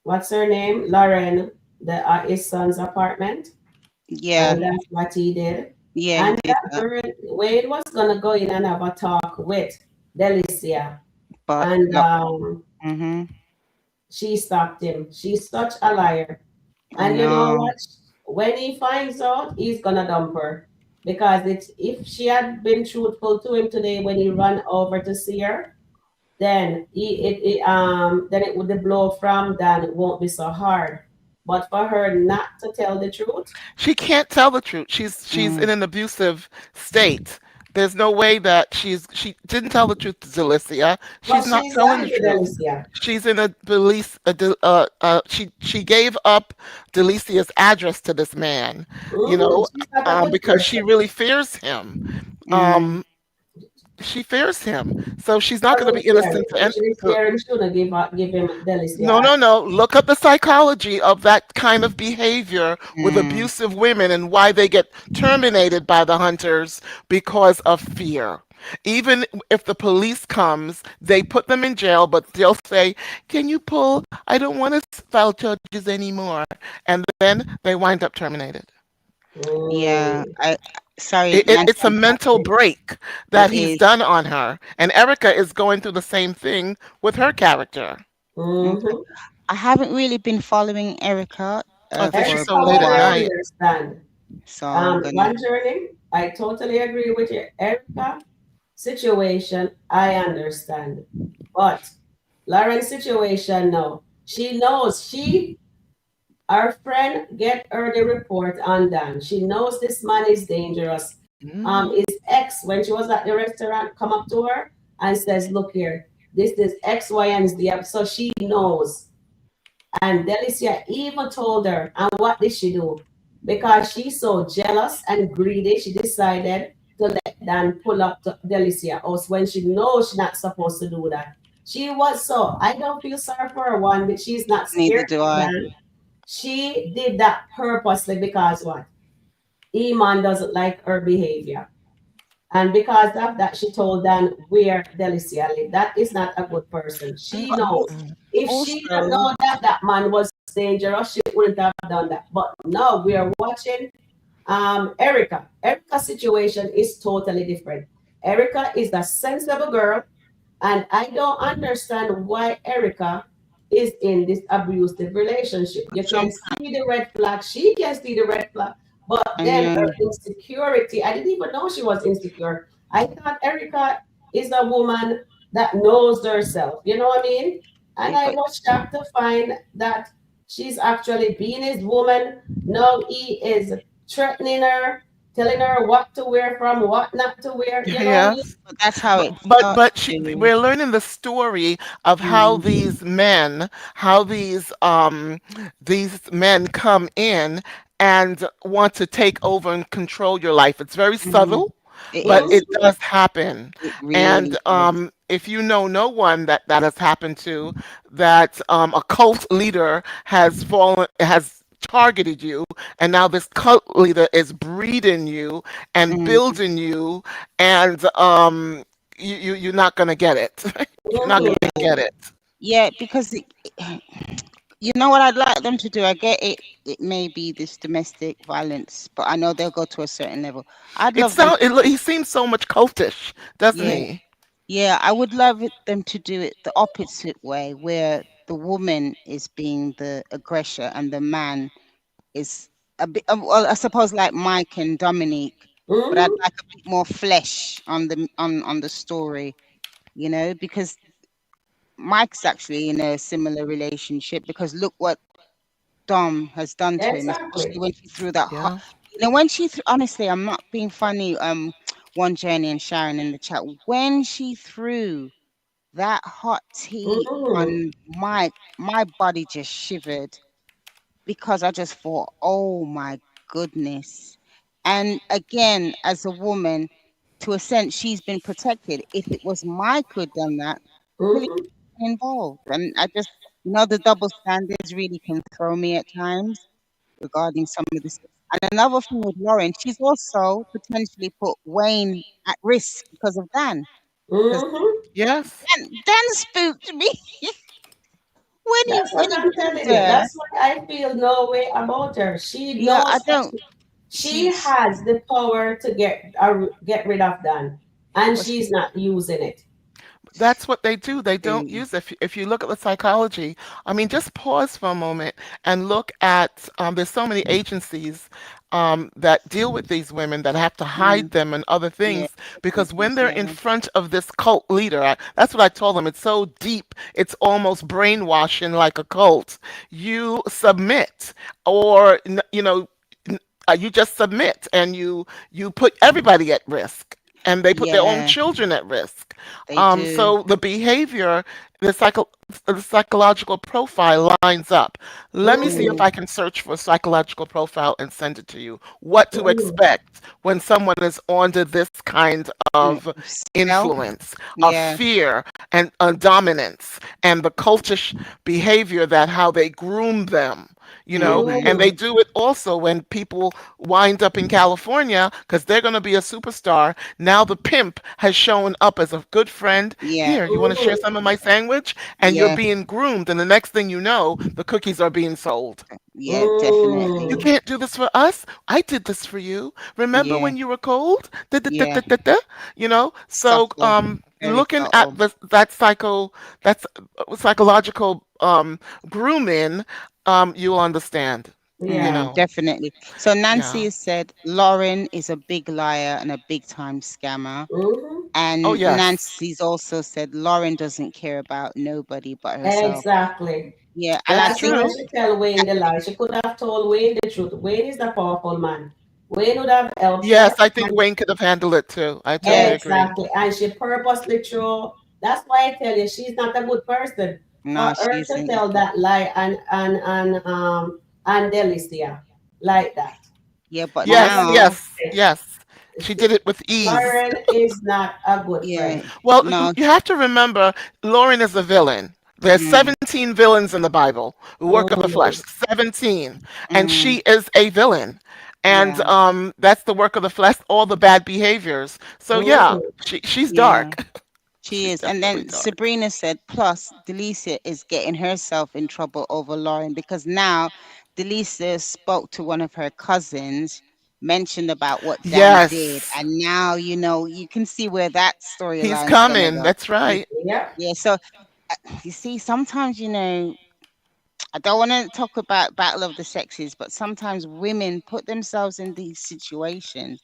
what's her name, Lauren, his son's apartment, Yeah. and that's what he did. Yeah, he And did that that. Wade was gonna go in and have a talk with Delicia, But and look, mm-hmm. she stopped him. She's such a liar. I And you know know. what? When he finds out, he's gonna dump her. Because it's, if she had been truthful to him today when he ran over to see her, then then it would, the blow from Dan won't be so hard. But for her not to tell the truth, She can't tell the truth. She's in Mm, an abusive state. There's no way that she didn't tell the truth to Delicia. but She's not she's telling the lying to truth. Delicia. She's in a police. She gave up Delicia's address to this man. You Mm-hmm. know, She's not a good because she person. really fears him. mm. Um, she fears him, so she's not What going to do be we fear? innocent If she didn't to fear him, she wouldn't give him no, Delicia. no, no. Look up the psychology of that kind of behavior with Mm, abusive women and why they get terminated by the hunters because of fear. Even if the police comes, they put them in jail, but they'll say, "Can you pull? I don't want to file charges anymore," and then they wind up terminated. yeah. Mm, Sorry, It's a Nancy. mental break It that he's is. done on her, and Erica is going through the same thing with her character. Okay. mm-hmm. I haven't really been following Erica Oh, this for is a Erica so late little at one, I while, night. understand. so I'm gonna. One journey, I totally agree with you. Erica situation, I understand. But Lauren's situation, no. She knows our friend get her the report undone. She knows this man is dangerous. Mm. His ex, when she was at the restaurant, come up to her and says, "Look here, this is X, Y, and Z." So she knows. And Delicia even told her, and what did she do? Because she's so jealous and greedy, she decided to let Dan pull up to Delicia house when she knows she's not supposed to do that. She was so, I don't feel sorry for her one, but she's not Neither scared do of I. Dan. She did that purposely because what? Iman doesn't like her behavior. And because of that, she told Dan where Delicia lived. That is not a good person. She Mm, But mm, knows. mm. If she didn't also, know that that man was dangerous, she wouldn't have done that. But no, we are watching Erica. Erica's situation is totally different. Erica is a sensible girl. And I don't understand why Erica is in this abusive relationship. You can some, see the red flag. She can see the red flag. But I then know, her insecurity, I didn't even know she was insecure. I thought Erica is a woman that knows herself. You know what I mean? And I but was shocked to find that she's actually being his woman. Now he is threatening her. telling her what to wear from, what not to wear. You know me. Yes. But that's how But it but starts, but really. we're learning the story of how Mm, these men come in and want to take over and control your life. It's very mm. subtle, It but is. it Mm-hmm. does happen. It And really does. if you know no one that has happened to, that a cult leader has targeted you, and now this cult leader is breeding you and Mm, building you, and you're not gonna get it. You're not yeah. gonna get it. Yeah, because you know what I'd like them to do? I get it. It may be this domestic violence, but I know they'll go to a certain level. I'd It love them. sound he seems so much cultish, doesn't Yeah, he? yeah. I would love them to do it the opposite way, where the woman is being the aggressor and the man is a bit. Well, I suppose like Mike and Dominique, but I'd Mm-hmm. like a bit more flesh on the story. Because Mike's actually in a similar relationship. Because look what Dom has done to him, especially Exactly. when she threw that hot. Yeah. When she honestly, I'm not being funny. One Journey and Sharon in the chat, when she threw that hot tea Mm-hmm. on Mike, my body just shivered because I just thought, oh my goodness. And again, as a woman, to a sense, she's been protected. If it was Mike who'd done that, police Mm-hmm. involved. And I just, the double standards really can throw me at times regarding some of this. And another thing with Lauren, she's also potentially put Wayne at risk because of Dan. Because Mm-hmm. Yes. Dan spooked me when he That's when what he I'm killed telling you. her. That's why I feel no way about her. She Yeah, I knows that don't. she She's has the power to get rid of Dan, and well, she's not using it. That's what they do. They don't she, use if you look at the psychology. I mean, just pause for a moment and look at there's so many agencies that deal with these women that have to hide mm, them and other yeah, things because when they're in yeah, front of this cult leader, that's what I told them. It's so deep. It's almost brainwashing like a cult. You submit or you just submit and you put everybody at risk and they put their own yeah, children at risk. they do. So the behavior, the psychological profile lines up. Let me see if Mm-hmm. I can search for a psychological profile and send it to you. What to Mm-hmm. expect when someone is under this kind of Self, influence of yeah, fear and dominance and the cultish behavior that how they groom them, and mm-hmm, they Mm-hmm. do it also when people wind up in California because they're going to be a superstar. Now the pimp has shown up as a good friend. yeah, Here, you want to share Mm-hmm. some of my sandwich? And you're yeah, being groomed, and the next thing you know, the cookies are being sold. yeah, You definitely, Mm. can't do this for us. I did this for you. Remember yeah, when you were cold? Da, da, da, yeah, da, da, da. So subtle, very looking at subtle. that's psychological grooming, you'll understand. You Yeah. No, know, definitely. So Nancy yeah. has said Lauren is a big liar and a big time scammer. Mm-hmm. Oh And yes, Nancy's also said Lauren doesn't care about nobody but herself. Exactly. Yeah, and I that's Last thing think when true. she tell Wayne the lie, she could have told Wayne the truth. Wayne is the powerful man. Wayne would have helped Yes, her. I think And Wayne could have handled it too. I totally yeah, agree. exactly. And she purposely threw. That's why I tell you, she's not a good person. For no, she her to isn't. tell that lie and Delicia like that. Yeah, but My Yes, God, now, yes, yes. She did it with ease. Lauren is not a good yeah, friend. Well, no, you have to remember, Lauren is a villain. There's mm, 17 villains in the Bible, the work of the flesh, Mm, 17, and mm, she is a villain. And yeah, that's the work of the flesh, all the bad behaviors. So yeah, mm, she's yeah. dark. She She's is. And definitely then dark. Sabrina said, plus Delisa is getting herself in trouble over Lauren because now Delisa spoke to one of her cousins, mentioned about what Dan did. Yes, And now, you can see where that he's storyline's going to coming. go. That's right. yeah. Yeah. So you see, sometimes, I don't want to talk about battle of the sexes, but sometimes women put themselves in these situations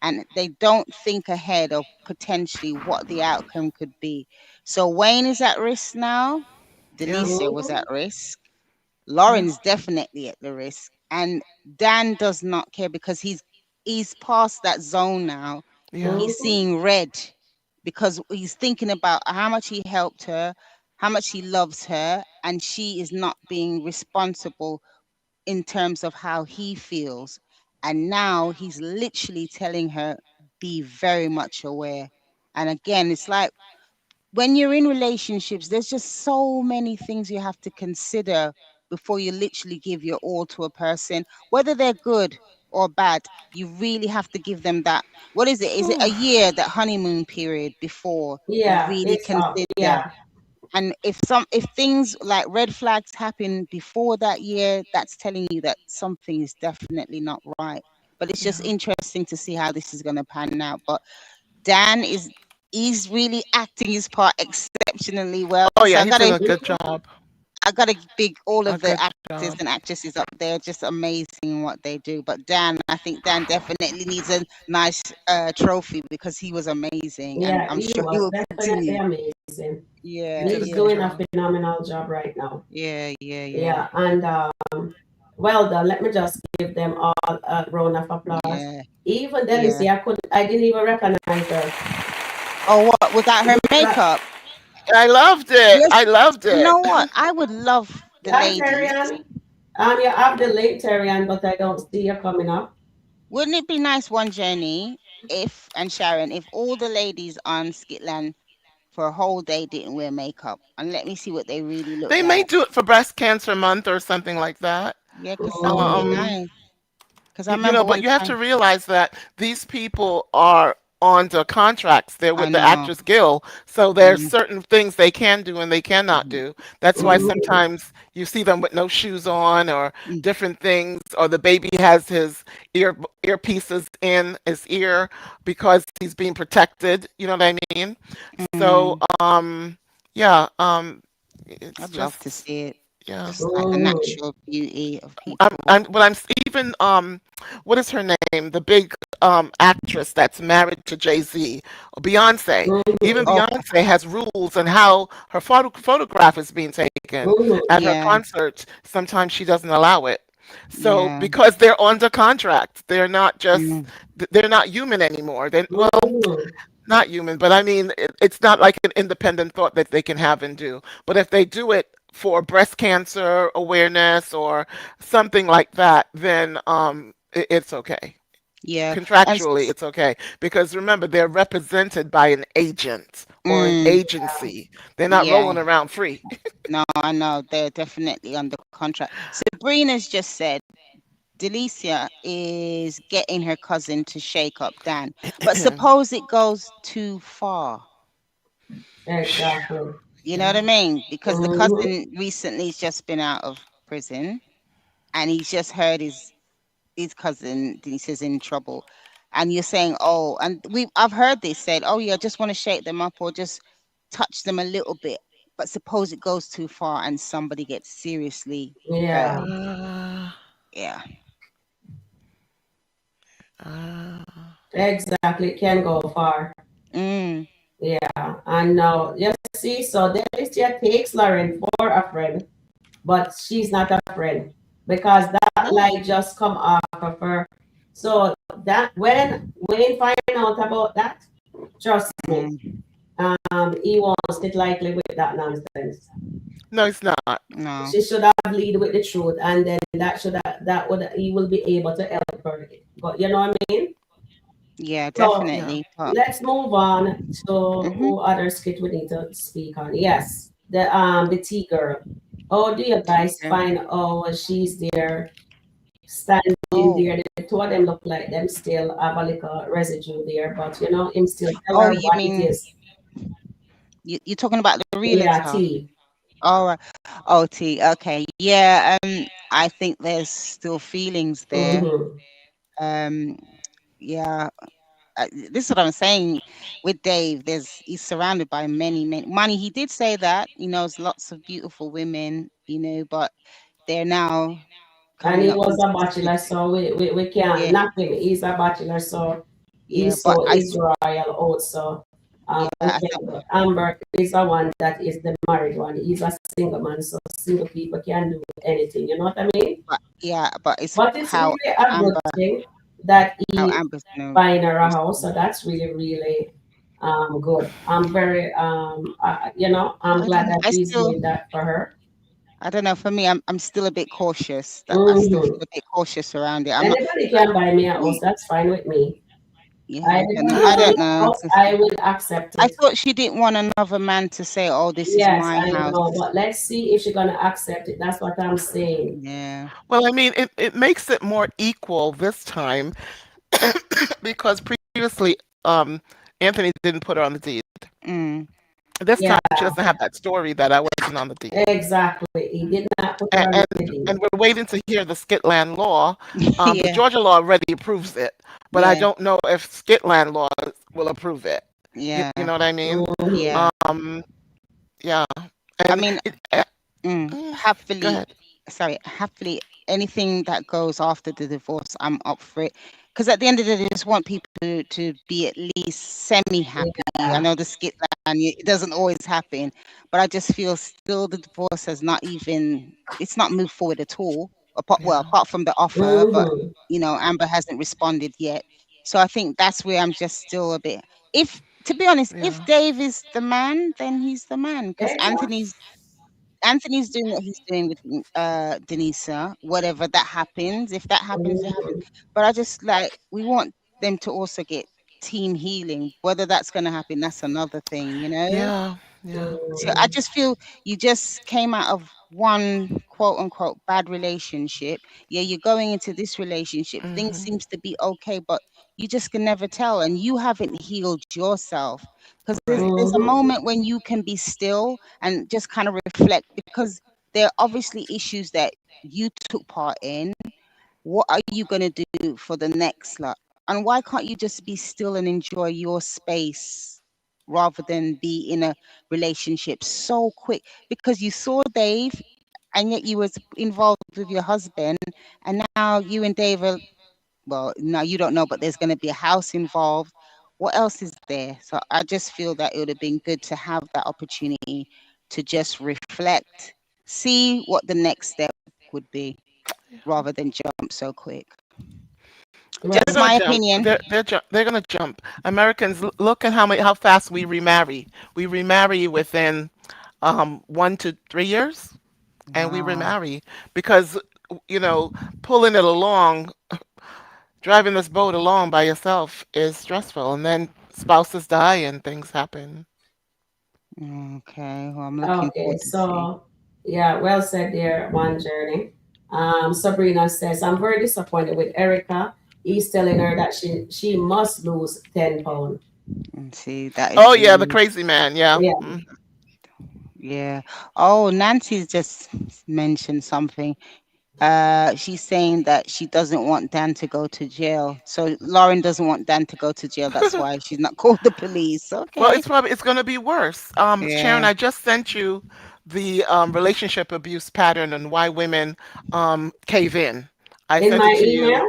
and they don't think ahead of potentially what the outcome could be. So Wayne is at risk now. Yeah. Delisa was at Mm, risk. Yeah. Lauren's definitely at the risk. And Dan does not care because he's he's past that zone now. Yeah. He's Mhm. seeing red because he's thinking about how much he helped her, how much he loves her, and she is not being responsible in terms of how he feels. And now he's literally telling her, be very much aware. And again, it's like when you're in relationships, there's just so many things you have to consider before you literally give your all to a person, whether they're good or bad. You really have to give them that. What is it? Is it a year, that honeymoon period before you Yeah, really it's up. consider? Yeah. And if things like red flags happen before that year, that's telling you that something is definitely not right. But it's just Yeah. interesting to see how this is going to pan out. But Dan is he's really acting his part exceptionally well. Oh So yeah, he's doing a good job. I gotta big all A of the good actors job. and actresses up there, just amazing in what they do. But Dan, I think Dan definitely needs a nice trophy because he was amazing, and Yeah, I'm he sure he was will definitely continue. amazing. He Yeah, did a He's good yeah, doing a job. phenomenal job right now. yeah, yeah, yeah, Yeah, and well done. Let me just give them all a round of applause. yeah, Even yeah. Delicia, I didn't even recognize her. Oh, what without her Like, makeup? I loved it. Yes. I loved You it. know what? I would love the hi, ladies. Terrian. You have the link, Terrian, but I don't see you coming up. Wouldn't it be nice one journey if and Sharon, if all the ladies on Skitland for a whole day didn't wear makeup, and let me see what they really look They may like. do it for Breast Cancer Month or something like that. Yeah, because that would be Mm, Um, nice. Because I remember but one you have to time. realize that these people are on the contracts. They're I with the know. Actors Guild, so there's Mm, certain things they can do and they cannot mm, do. That's why mm, sometimes you see them with no shoes on or mm, different things, or the baby has his earpieces in his ear because he's being protected. You know what I mean? So, mm. yeah, it's I'd love to just see it. yeah. Just like the mm. natural beauty of people. I'm even what is her name? The big actress that's married to Jay-Z, Beyonce. Even Mhm, Oh, Beyonce has rules on how her photograph is being taken mhm. at her yeah, concerts. Sometimes she doesn't allow it. So yeah. because they're under contract, they're not just Mm, they're not human anymore. They well, Mhm. not human, but I mean, it's not like an independent thought that they can have and do. But if they do it for breast cancer awareness or something like that, then it's okay. yeah. And Contractually, it's okay. Because remember, they're represented by an agent or an mm, agency. They're not yeah. rolling around free. No, I know they're definitely under contract. Sabrina's just said Delicia is getting her cousin to shake up Dan, but suppose it goes too far. Exactly. You know what I Yeah. mean? Because the Mhm. cousin recently has just been out of prison, and he's just heard his cousin Delicia's in trouble, and you're saying, oh, and I've heard this said, oh yeah, I just want to shake them up or just touch them a little bit. But suppose it goes too far and somebody gets seriously hurt. Yeah, Uh, Yeah. uh, exactly. It can go far. Mm, Yeah, and now you see, so Delicia takes Lauren for a friend, but she's not a friend because that oh. light just come off of her. So that when Wayne find out about that, trust me, Mm, he won't sit lightly with that nonsense. no, it's not. no. She should have lead with the truth, and then that would he will be able to help her. But you know what I mean? Yeah, So Yeah. definitely. But let's move on to hmm who other skit we need to speak on. Yes, the tea girl. How do you guys teacher. find oh she's there standing Oh, there? The two of them look like them still have a little residue there, but him still tell oh, her you what it mean is. you're talking about the Yeah, realtor? tea. All right. Oh, T. Okay. Yeah. I think there's still feelings there. Mm-hmm. Um. Yeah. This is what I'm saying with Dave. He's surrounded by many money. He did say that he knows lots of beautiful women, but they're now And coming he up was with a specific. bachelor, so we can't Yeah. knock him. He's a bachelor, so Yeah. he's But so Israel also. yeah. We can't. But Amber is the one that is the married one. He's a single man, so single people can do anything. You know what I mean? But yeah. But it's But it's how really a good Amber. thing that how he Amber's gonna buying her a house. respond. So that's really, really good. I'm very I'm I glad don't know. that he's doing that for her. I don't know. For me, I'm still a bit cautious. That I still Hmm. feel a bit cautious around it. I'm not Anybody like can buy me a house. we. That's fine with me. Yeah, I I if don't know. you I give me don't a know. house, I will accept I it. thought she didn't want another man to say, "Oh, this is Yes, my I house." know, but let's see if she's gonna accept it. That's what I'm saying. Yeah. Well, I mean, it makes it more equal this time because previously, Anthony didn't put her on the deed. Mm. This Yeah, time, she doesn't have that story that I wasn't on the deed. exactly. He did not put her And on and, the deed. and we're waiting to hear the Skitland law. The Yeah. Georgia law already approves it, but I Yeah. don't know if Skitland law will approve it. You Yeah. know what I mean? Hmm. Yeah. Yeah. I And mean, mm, go happily, ahead. sorry, happily, anything that goes after the divorce, I'm up for it. Because at the end of the day, I just want people to be at least semi-happy. I Yeah. know the skit and it doesn't always happen, but I just feel still the divorce has not even, it's not moved forward at all. Yeah. Apart from the offer, but Hmm. Amber hasn't responded yet. So I think that's where I'm just still a bit. If, to be honest, if Yeah. Dave is the man, then he's the man. Because Exactly. Anthony's doing what he's doing with Denisa. Whatever that happens, if that happens, it happens. Hmm. But I just like we want them to also get team healing. Whether that's going to happen, that's another thing, you know. Yeah. Yeah. So I Hmm. just feel you just came out of one quote unquote bad relationship. Yeah, you're going into this relationship. Things Hmm. seems to be okay, but you just can never tell, and you haven't healed yourself because Right. there's a Hmm. moment when you can be still and just kind of reflect because there are obviously issues that you took part in. What are you going to do for the next lot? And why can't you just be still and enjoy your space rather than be in a relationship so quick? Because you saw Dave and yet you was involved with your husband and now you and Dave are, well, now you don't know, but there's going to be a house involved. What else is there? So I just feel that it would have been good to have that opportunity to just reflect, see what the next step would be rather than jump so quick. Well, They're Just gonna my jump. opinion. They're gonna jump. Americans, look at how fast we remarry. We remarry within 1 to 3 years, and we Wow. remarry because you know pulling it along, driving this boat along by yourself is stressful, and then spouses die and things happen. Okay. Well, I'm looking okay, forward to see. so yeah, well said there, one journey. Sabrina says, I'm very disappointed with Erica. He's telling her that she must lose 10 pounds. And see, that is Oh the yeah, the news. crazy man. Yeah. Yeah. Mm. Yeah. Oh, Nancy's just mentioned something. She's saying that she doesn't want Dan to go to jail. So Lauren doesn't want Dan to go to jail. That's why she's not called the police. Well, Okay. it's going to be worse. Sharon, Yeah. I just sent you the relationship abuse pattern and why women cave in. I In sent my it to you. email?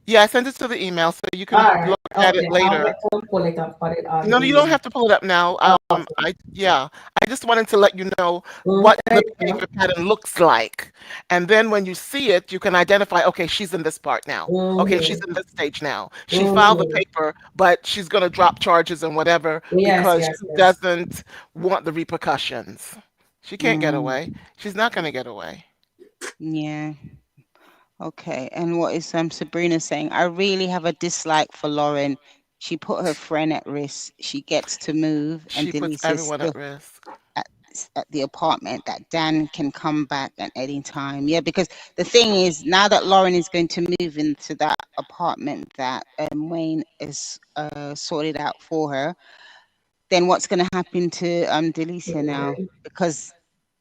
Yeah, I sent it to the email so you All can right. look at it Okay. I'll later. get to pull it up, put it on No, the you don't email. have to pull it up now. Okay. I just wanted to let you know Mm, what the thank you. behavior pattern looks like, and then when you see it, you can identify. Okay, she's in this part now. Okay, she's Mm-hmm. in this stage now. She filed the Mm-hmm. paper, but she's gonna drop charges and whatever Yes, because yes, she yes. doesn't want the repercussions. She can't get Mm, away. She's not gonna get away. yeah. Okay. And what is Sabrina saying? I really have a dislike for Lauren. She put her friend at risk. She gets to move, and She puts Delicia's everyone at still risk. at the apartment that Dan can come back at any time. Yeah, because the thing is, now that Lauren is going to move into that apartment that Wayne is sorted out for her, then what's going to happen to Delicia now? Because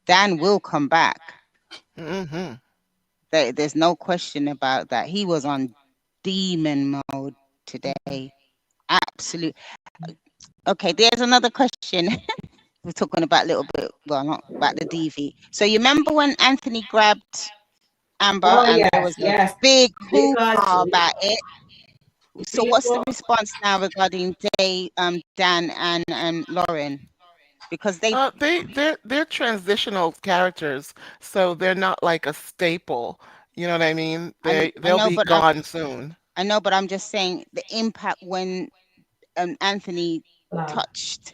Dan will come back. Hmm. There's no question about that. He was on demon mode today. Absolute. Okay, there's another question. We're talking about a little bit, well, not about the DV. So you remember when Anthony grabbed Amber Oh, and there yes, was a yes. big Because hoopla about it? So what's the people, response now regarding Dan and Lauren? Because they, They're transitional characters, so they're not like a staple. You know what I mean? I They'll know, be but gone soon. I know, but I'm just saying the impact when Anthony Wow. touched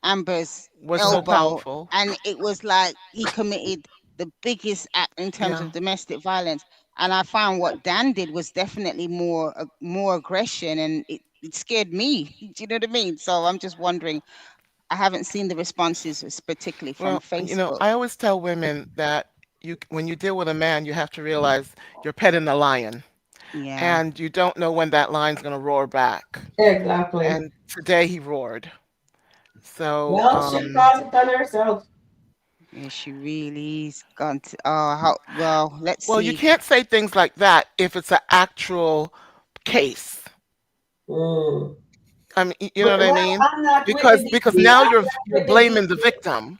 Amber's Was so elbow, powerful. and it was like he committed the biggest act in terms Yeah. of domestic violence. And I found what Dan did was definitely more aggression, and it scared me. Do you know what I mean? So I'm just wondering. I haven't seen the responses, particularly from Well, Facebook. I always tell women that when you deal with a man, you have to realize you're petting a lion, Yeah, and you don't know when that lion's going to roar back. Exactly. And today he roared. So, Well, she caused it on herself. yeah, she really's gone to. Oh, well, let's well, you see. can't say things like that if it's an actual case. Mm. I mean, you know But what I well, mean? I'm not with the Because DV. now I'm not you're with the blaming the DV. victim,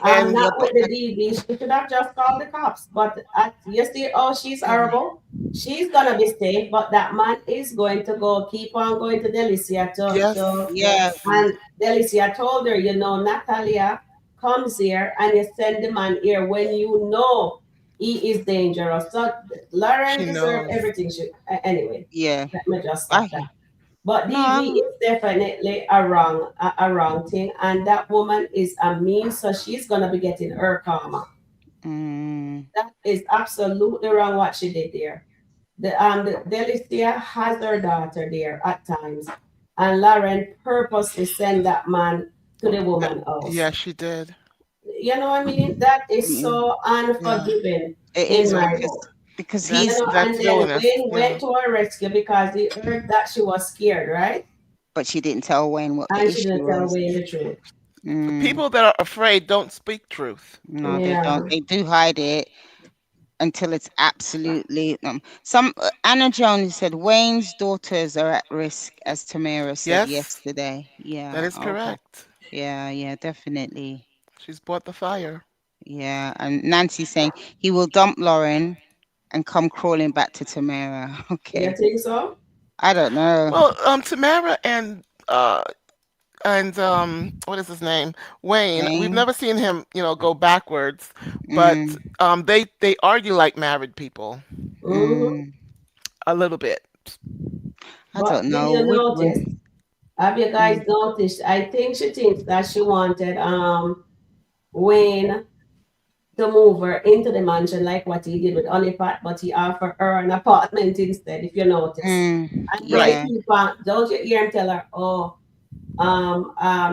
I'm and Yeah, not but with the DV. She should have just called the cops. But you see, oh, she's and horrible. She's gonna be safe, but that man is going to go keep on going to Delicia yes, to yeah, yes, and Delicia told her, Natalia comes here and you send the man here when you know he is dangerous. So Lauren she deserved knows. everything. Anyway, yeah. let me just I stop that. But no, DV is definitely a wrong thing, and that woman is a mean, so she's gonna be getting her karma. mm, That is absolutely wrong what she did there. The Delicia has her daughter there at times, and Lauren purposely send that man to the Uh, woman house. yeah, she did. You know what I mean? That is mm, so Yeah, unforgiving it in is yeah. my book. because That's And that's then villainous. Wayne Yeah. went to her rescue because he heard that she was scared, right? but she didn't tell Wayne what the And she issue didn't tell was. Wayne the truth. The Mm, people that are afraid don't speak truth. no, they don't. Yeah. They do hide it until it's absolutely. Some Anna Jones said Wayne's daughters are at risk, as Tamara said Yes, yesterday. that Yeah. is Okay. correct. Yeah. Yeah. Definitely. She's bought the fire. Yeah. And Nancy saying he will dump Lauren and come crawling back to Tamara. You Okay. think so? I don't know. Well, Tamara and what is his name? Wayne. We've Wayne. never seen him, go backwards, but Mm, they argue like married people Mm-hmm. mm, a little bit. I But don't did know. you notice? Have you guys Mm, noticed? I think she thinks that she wanted Wayne to move her into the mansion like what he did with Honeypot, but he offered her an apartment instead, if you notice. And Right. yeah. don't you hear him tell her, oh,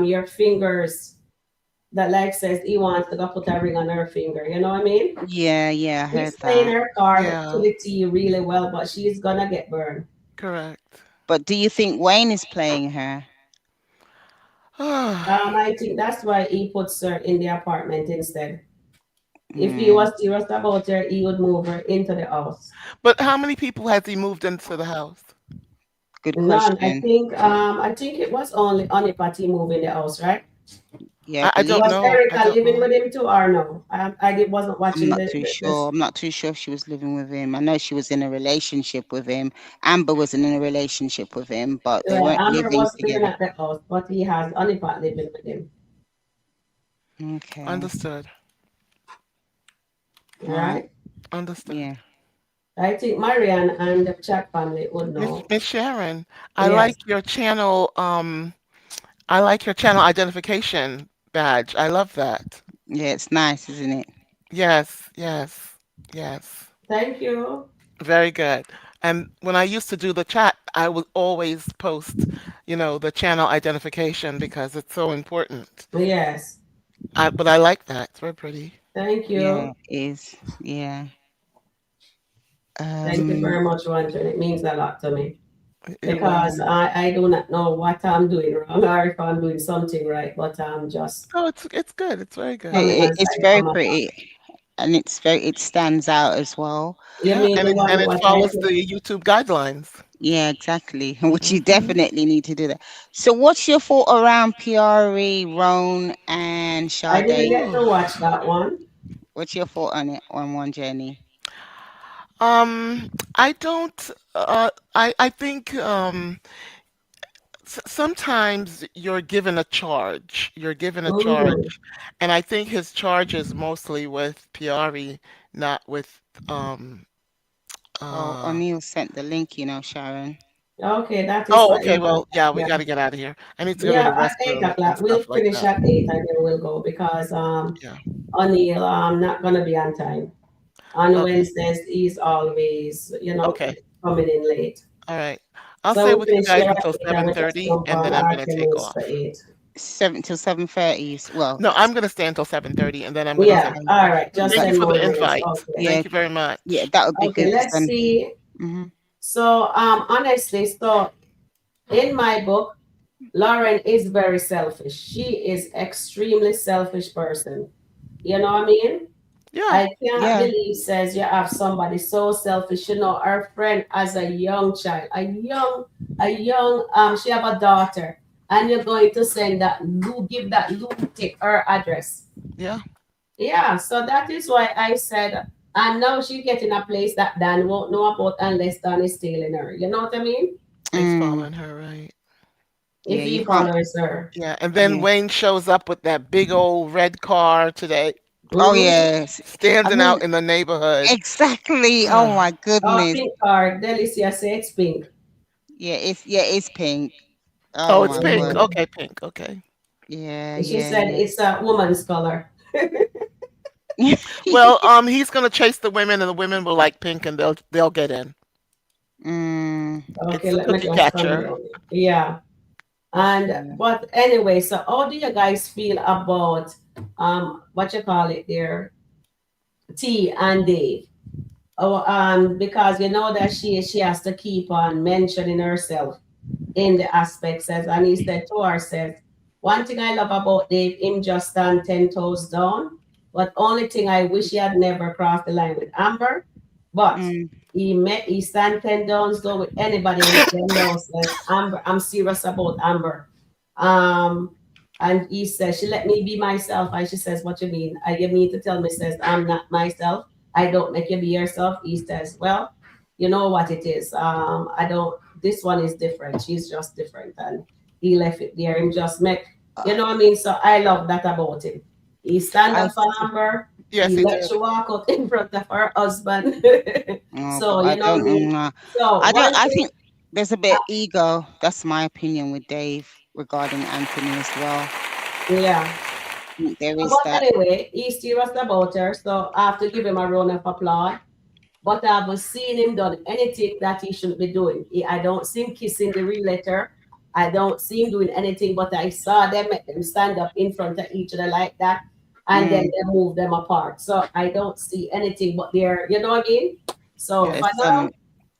your fingers that like says he wants to go put a ring on her finger. You know what I mean? Yeah. Yeah. I heard He's playing that. her card to Yeah. the T really well, but she's gonna get burned. Correct. But do you think Wayne is playing her? I think that's why he puts her in the apartment instead. If he Mm, was serious about her, he would move her into the house. But how many people has he moved into the house? good None. question. I think it was only Party move in the house, right? Yeah, I I believe don't Was know. I Erica don't living know. with him too or no? Wasn't I'm watching not too this. sure. I'm not too sure if she was living with him. I know she was in a relationship with him. Amber was in a relationship with him, but they Well, weren't Amber living was living together. at the house, but he has Pot living with him, Okay. Understood. Right. right? Understood. Yeah. I think Marianne and the chat family would know. Miss Sharon, I Yes, like your channel. I like your channel identification badge. I love that. Yeah, it's nice, isn't it? Yes, yes, yes. thank you. Very good. And when I used to do the chat, I would always post, the channel identification because it's so important. Yes, But I like that. It's very pretty. thank Yeah, you. it is. Yeah. Thank you Um, very much, Ranjan. It means a lot to me You're because welcome. I do not know what I'm doing wrong or if I'm doing something right, but I'm just Oh, it's good. It's very good. coming and it's say very from a pretty, and it stands out as well. You Yeah, mean and the it one and it what I follows put? the YouTube guidelines. Yeah, exactly. Which you Hmm. definitely need to do that. So, what's your thought around PRE, Roan, and I didn't Sade? get to watch that one. What's your thought on it on one journey? I don't. I think sometimes you're given a charge. You're given a Mm-hmm. charge, and I think his charge is mostly with Piari, not with um Well, Uh, O'Neill sent the link, Sharon. Okay, that is oh, for okay. 8 Well, yeah, we o'clock. got to get out of here. I need to go to Yeah, the at 8 restroom and o'clock. We'll stuff like finish that. at 8 and then we'll go because Yeah. O'Neill not gonna be on time. On Okay. Wednesdays, he's always, Okay. coming in late. All right. I'll So stay we with you finish guys here at until 8 and we just 7:30, jump and on then I'm our gonna 10 take minutes for off. 8. 7 till 7:30. Well, No, I'm gonna stay until 7:30, and then I'm gonna Yeah, take okay. off. all right, just Thank That, you 10 for more the minutes. invite. Okay. yeah, Thank you very yeah, much. that would be Okay, good let's then. see. Hmm. So, honestly, so in my book, Lauren is very selfish. She is extremely selfish person. You know what I mean? Yeah. I can't Yeah. believe says you have somebody so selfish. Her friend as a young child, she have a daughter, and you're going to send give that lunatic her address. Yeah. Yeah, so that is why I said, and now she get in a place that Dan won't know about unless Dan is stealing her. You know what I mean? He's Mm, following her, right? If yeah, you he can't. follows her. Yeah. And then Yeah. Wayne shows up with that big old red car today, Oh Mm-hmm. yes. I standing mean, out in the neighborhood. exactly. Oh Ah. my Oh, goodness. pink card. Delicia say it's pink. Yeah, it's pink. Oh Oh, it's my pink. word. Mm-hmm. Okay, pink. Okay. Yeah, She yeah, said yeah. it's a woman's color. Well, he's gonna chase the women, and the women will like pink, and they'll get in. Mm, Okay, It's the let me cookie just come catcher. down. Yeah. And yeah. but anyway, so how do you guys feel about what you call it there? T and Dave? Oh, because you know that she has to keep on mentioning herself in the aspects as and he said to her says, one thing I love about Dave, him just stand 10 toes down. But only thing I wish he had never crossed the line with Amber. But Mm, he stand 10 toes down with anybody which them knows says Amber, I'm serious about Amber. Um and he says, she let me be myself. And she says, what you mean? You mean to tell me, says, I'm not myself. I don't make you be yourself. He says, well, you know what it is. I don't, this one is different. She's just different. And he left it there and just make, you know what I mean? So I love that about him. He stand I up for s- Amber. Yes, He he let did. you walk out in front of her husband. oh, but So, I you know what I don't mean? know. So I don't. one I thing, think there's a bit ego. That's my opinion with Dave regarding Anthony as well. yeah. I think there is But that. anyway, he's serious about her. So I have to give him a round of applause. But I haven't seen him done anything that he shouldn't be doing. I don't see him kissing the real letter. I don't see him doing anything, but I saw them make them stand up in front of each other like that, and then Mm, they move them apart. So I don't see anything but they're, you know what I mean? So Yeah. for there's now,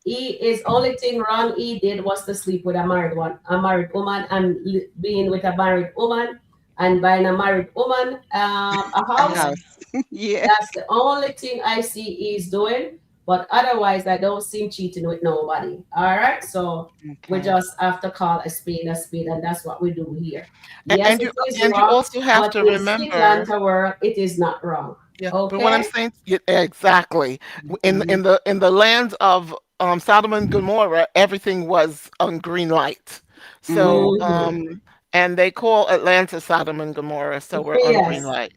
he is only thing wrong he did was to sleep with a married woman, and being with a married woman and buying a married woman a a house. house. Yeah. That's the only thing I see he's doing. But otherwise, I don't see him cheating with nobody. All right. So we Okay. just have to call a spade, and that's what we do here. Yes, And it you is and you wrong, also have but to in remember. Skitlanta world, it is not wrong. Yeah, but what I'm Okay? saying, yeah, exactly. Hmm. In the lands of Sodom and Gomorrah, everything was on green light. Mm, So Hmm. and they call Atlanta Sodom and Gomorrah, so we're on green Yes. light.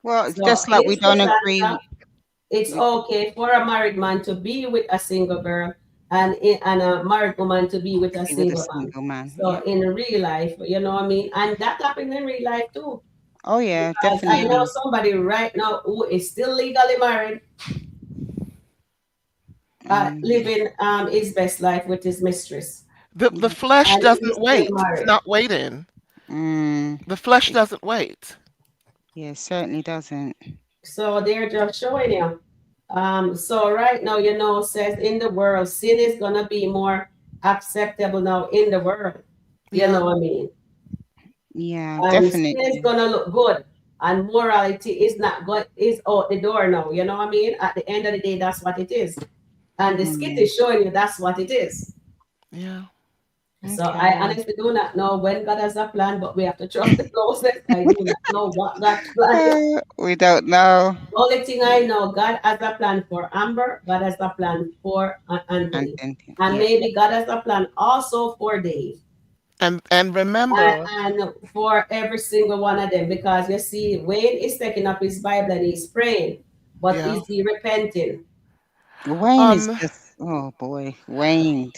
well, it's So just like in we don't agree. Skitlanta, it's We, okay for a married man to be with a single girl and a married woman to be with a be with a single man. single man. So Yeah. in real life, you know what I mean? And that happened in real life too. Oh yeah, Because I know definitely. somebody right now who is still legally married, Mm, living his best life with his mistress. The yeah. flesh And doesn't he's still wait. It's married. not waiting. Mm, The flesh it, doesn't wait. yeah, certainly doesn't. So they're just showing you. So right now, says in the world, sin is gonna be more acceptable now in the world. You know Yeah. what I mean? Yeah, And sin is definitely. gonna look good. And morality is not good is out the door now. You know what I mean? At the end of the day, that's what it is. And the skit Mm, is showing you that's what it is. Yeah. So I okay. honestly do not know when God has a plan, but we have to trust the process. I do not know what God's plan is. We don't know. Only thing I know, God has a plan for Amber, God has a plan for And Anthony. then, And yeah. maybe God has a plan also for Dave And remember, and for every single one of them. Because you see, Wayne is taking up his Bible and he's praying, but yeah. is he repenting? Wayne is Um, just, oh boy, Wayne.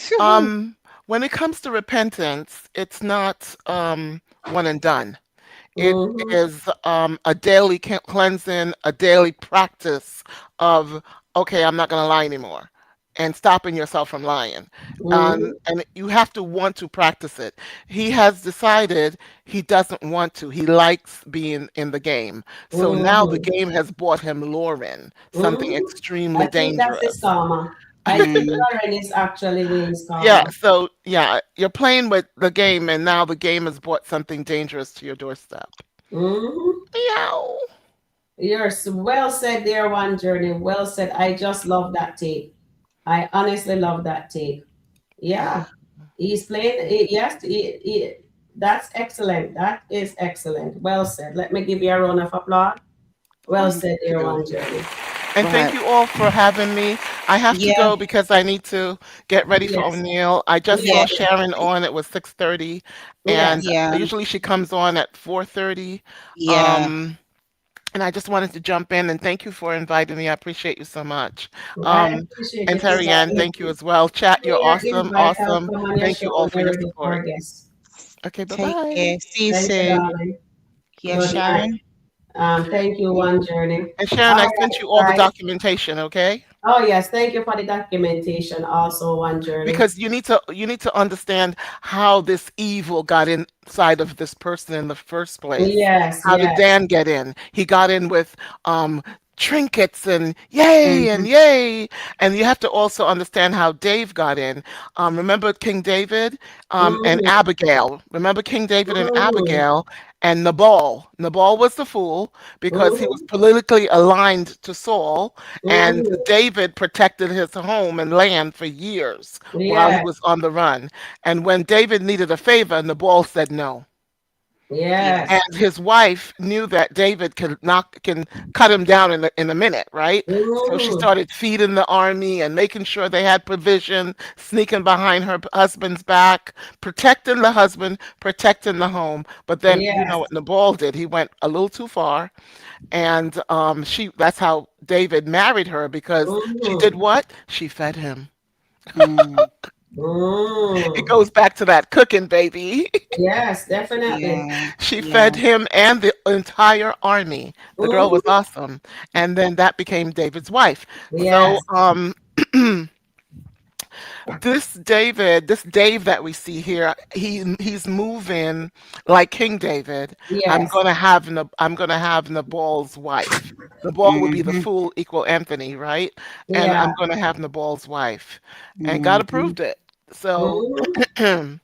when it comes to repentance, it's not one and done. It Mm-hmm. is a daily cleansing, a daily practice of, okay, I'm not going to lie anymore, and stopping yourself from lying. Mm-hmm. And you have to want to practice it. He has decided he doesn't want to. He likes being in the game. So now the Mm-hmm. game has brought him Lauren, something Mm-hmm. extremely I think that's his dangerous. karma. I think Mm, Lauren is actually Wayne's Yeah, karma. so yeah, you're playing with the game, and now the game has brought something dangerous to your doorstep. Mm-hmm. Meow. You're well said there, One Journey. Well said. I just love that take. I honestly love that take. Yeah, he's playing. Yes, that's excellent. That is excellent. Well said. Let me give you a round of applause. Well thank said there, you. One Journey. And thank Right. you all for having me. I have to Yeah, go because I need to get ready for Yes, O'Neill. I just yeah, saw yes, Sharon on. It was 6:30, and yes. yeah, usually she comes on at 4:30. yeah. Um, and I just wanted to jump in and thank you for inviting me. I appreciate you so much. I Um, appreciate and you too, Terry Ann, guys. thank you as well. Chat, Share you're your awesome, invite. I'll awesome. come on your Thank show you all when for you're your ready for support. a guest. Okay, bye Take bye. care. See you Thank you, soon. darling. Yeah, Good night. Sharon. Thank you, One Journey. And Sharon, All I sent you all right, the guys. documentation, okay? Oh yes, thank you for the documentation. Also, One Journey. Because you need to understand how this evil got inside of this person in the first place. Yes, How did yes. Dan get in? He got in with trinkets and yay Mm-hmm. and yay. And you have to also understand how Dave got in. Remember King David and Mm-hmm, Abigail. Remember King David and mm-hmm, Abigail and Nabal. Nabal was the fool because he was mm-hmm, politically aligned to Saul, and mm-hmm. David protected his home and land for years while he Yes, was on the run. And when David needed a favor, Nabal said no. Yeah. And yes. his wife knew that David can cut him down in a minute, right? So she Mm-hmm. started feeding the army and making sure they had provision, sneaking behind her husband's back, protecting the husband, protecting the home. But then you know Yes. what Nabal did? He went a little too far, and that's how David married her because she did Mm-hmm. what? She fed him. Mm, It Mm. goes back to that cooking, baby. Yes, definitely. yeah. She fed Yeah. him and the entire army. The girl was Mm-hmm. awesome. And then that became David's wife. So Yes. this Dave that we see here, he's moving like King David. Yes. I'm gonna have Nabal's wife. Nabal would be the Mm-hmm. fool equal Anthony, right? And Yeah. I'm gonna have Nabal's wife. And God Mm-hmm. approved it. So Mm-hmm.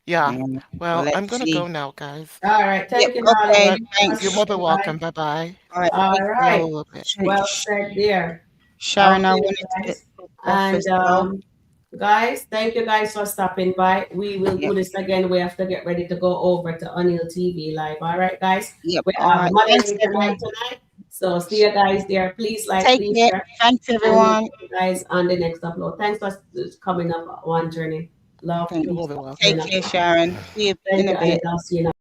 yeah. Yeah. Well, I'm Let's gonna go see. now, guys. All right. Yep. Thank you, All darling. Okay. right. Thank you for You're Thanks. more than stopping by. welcome. Bye bye. All right. All Take See y'all a care. right. little bit. Well said there. Sharon, I Okay, wanted to guys. go off And as well. guys, thank you guys for stopping by. We will do Yep. this again. We have to get ready to go over to O'Neill TV Live. All right, guys. Yep. We All have right. Thanks, moderator everyone. night tonight. So see you guys there. Please like, Take please care. share, Thanks, and we'll everyone. see you guys on the next upload. Thanks for coming up One Journey. Love, You're Thanks. more peace, than showing Take welcome. up care, love. Sharon. See you in Thank a you, and bit. I'll see you.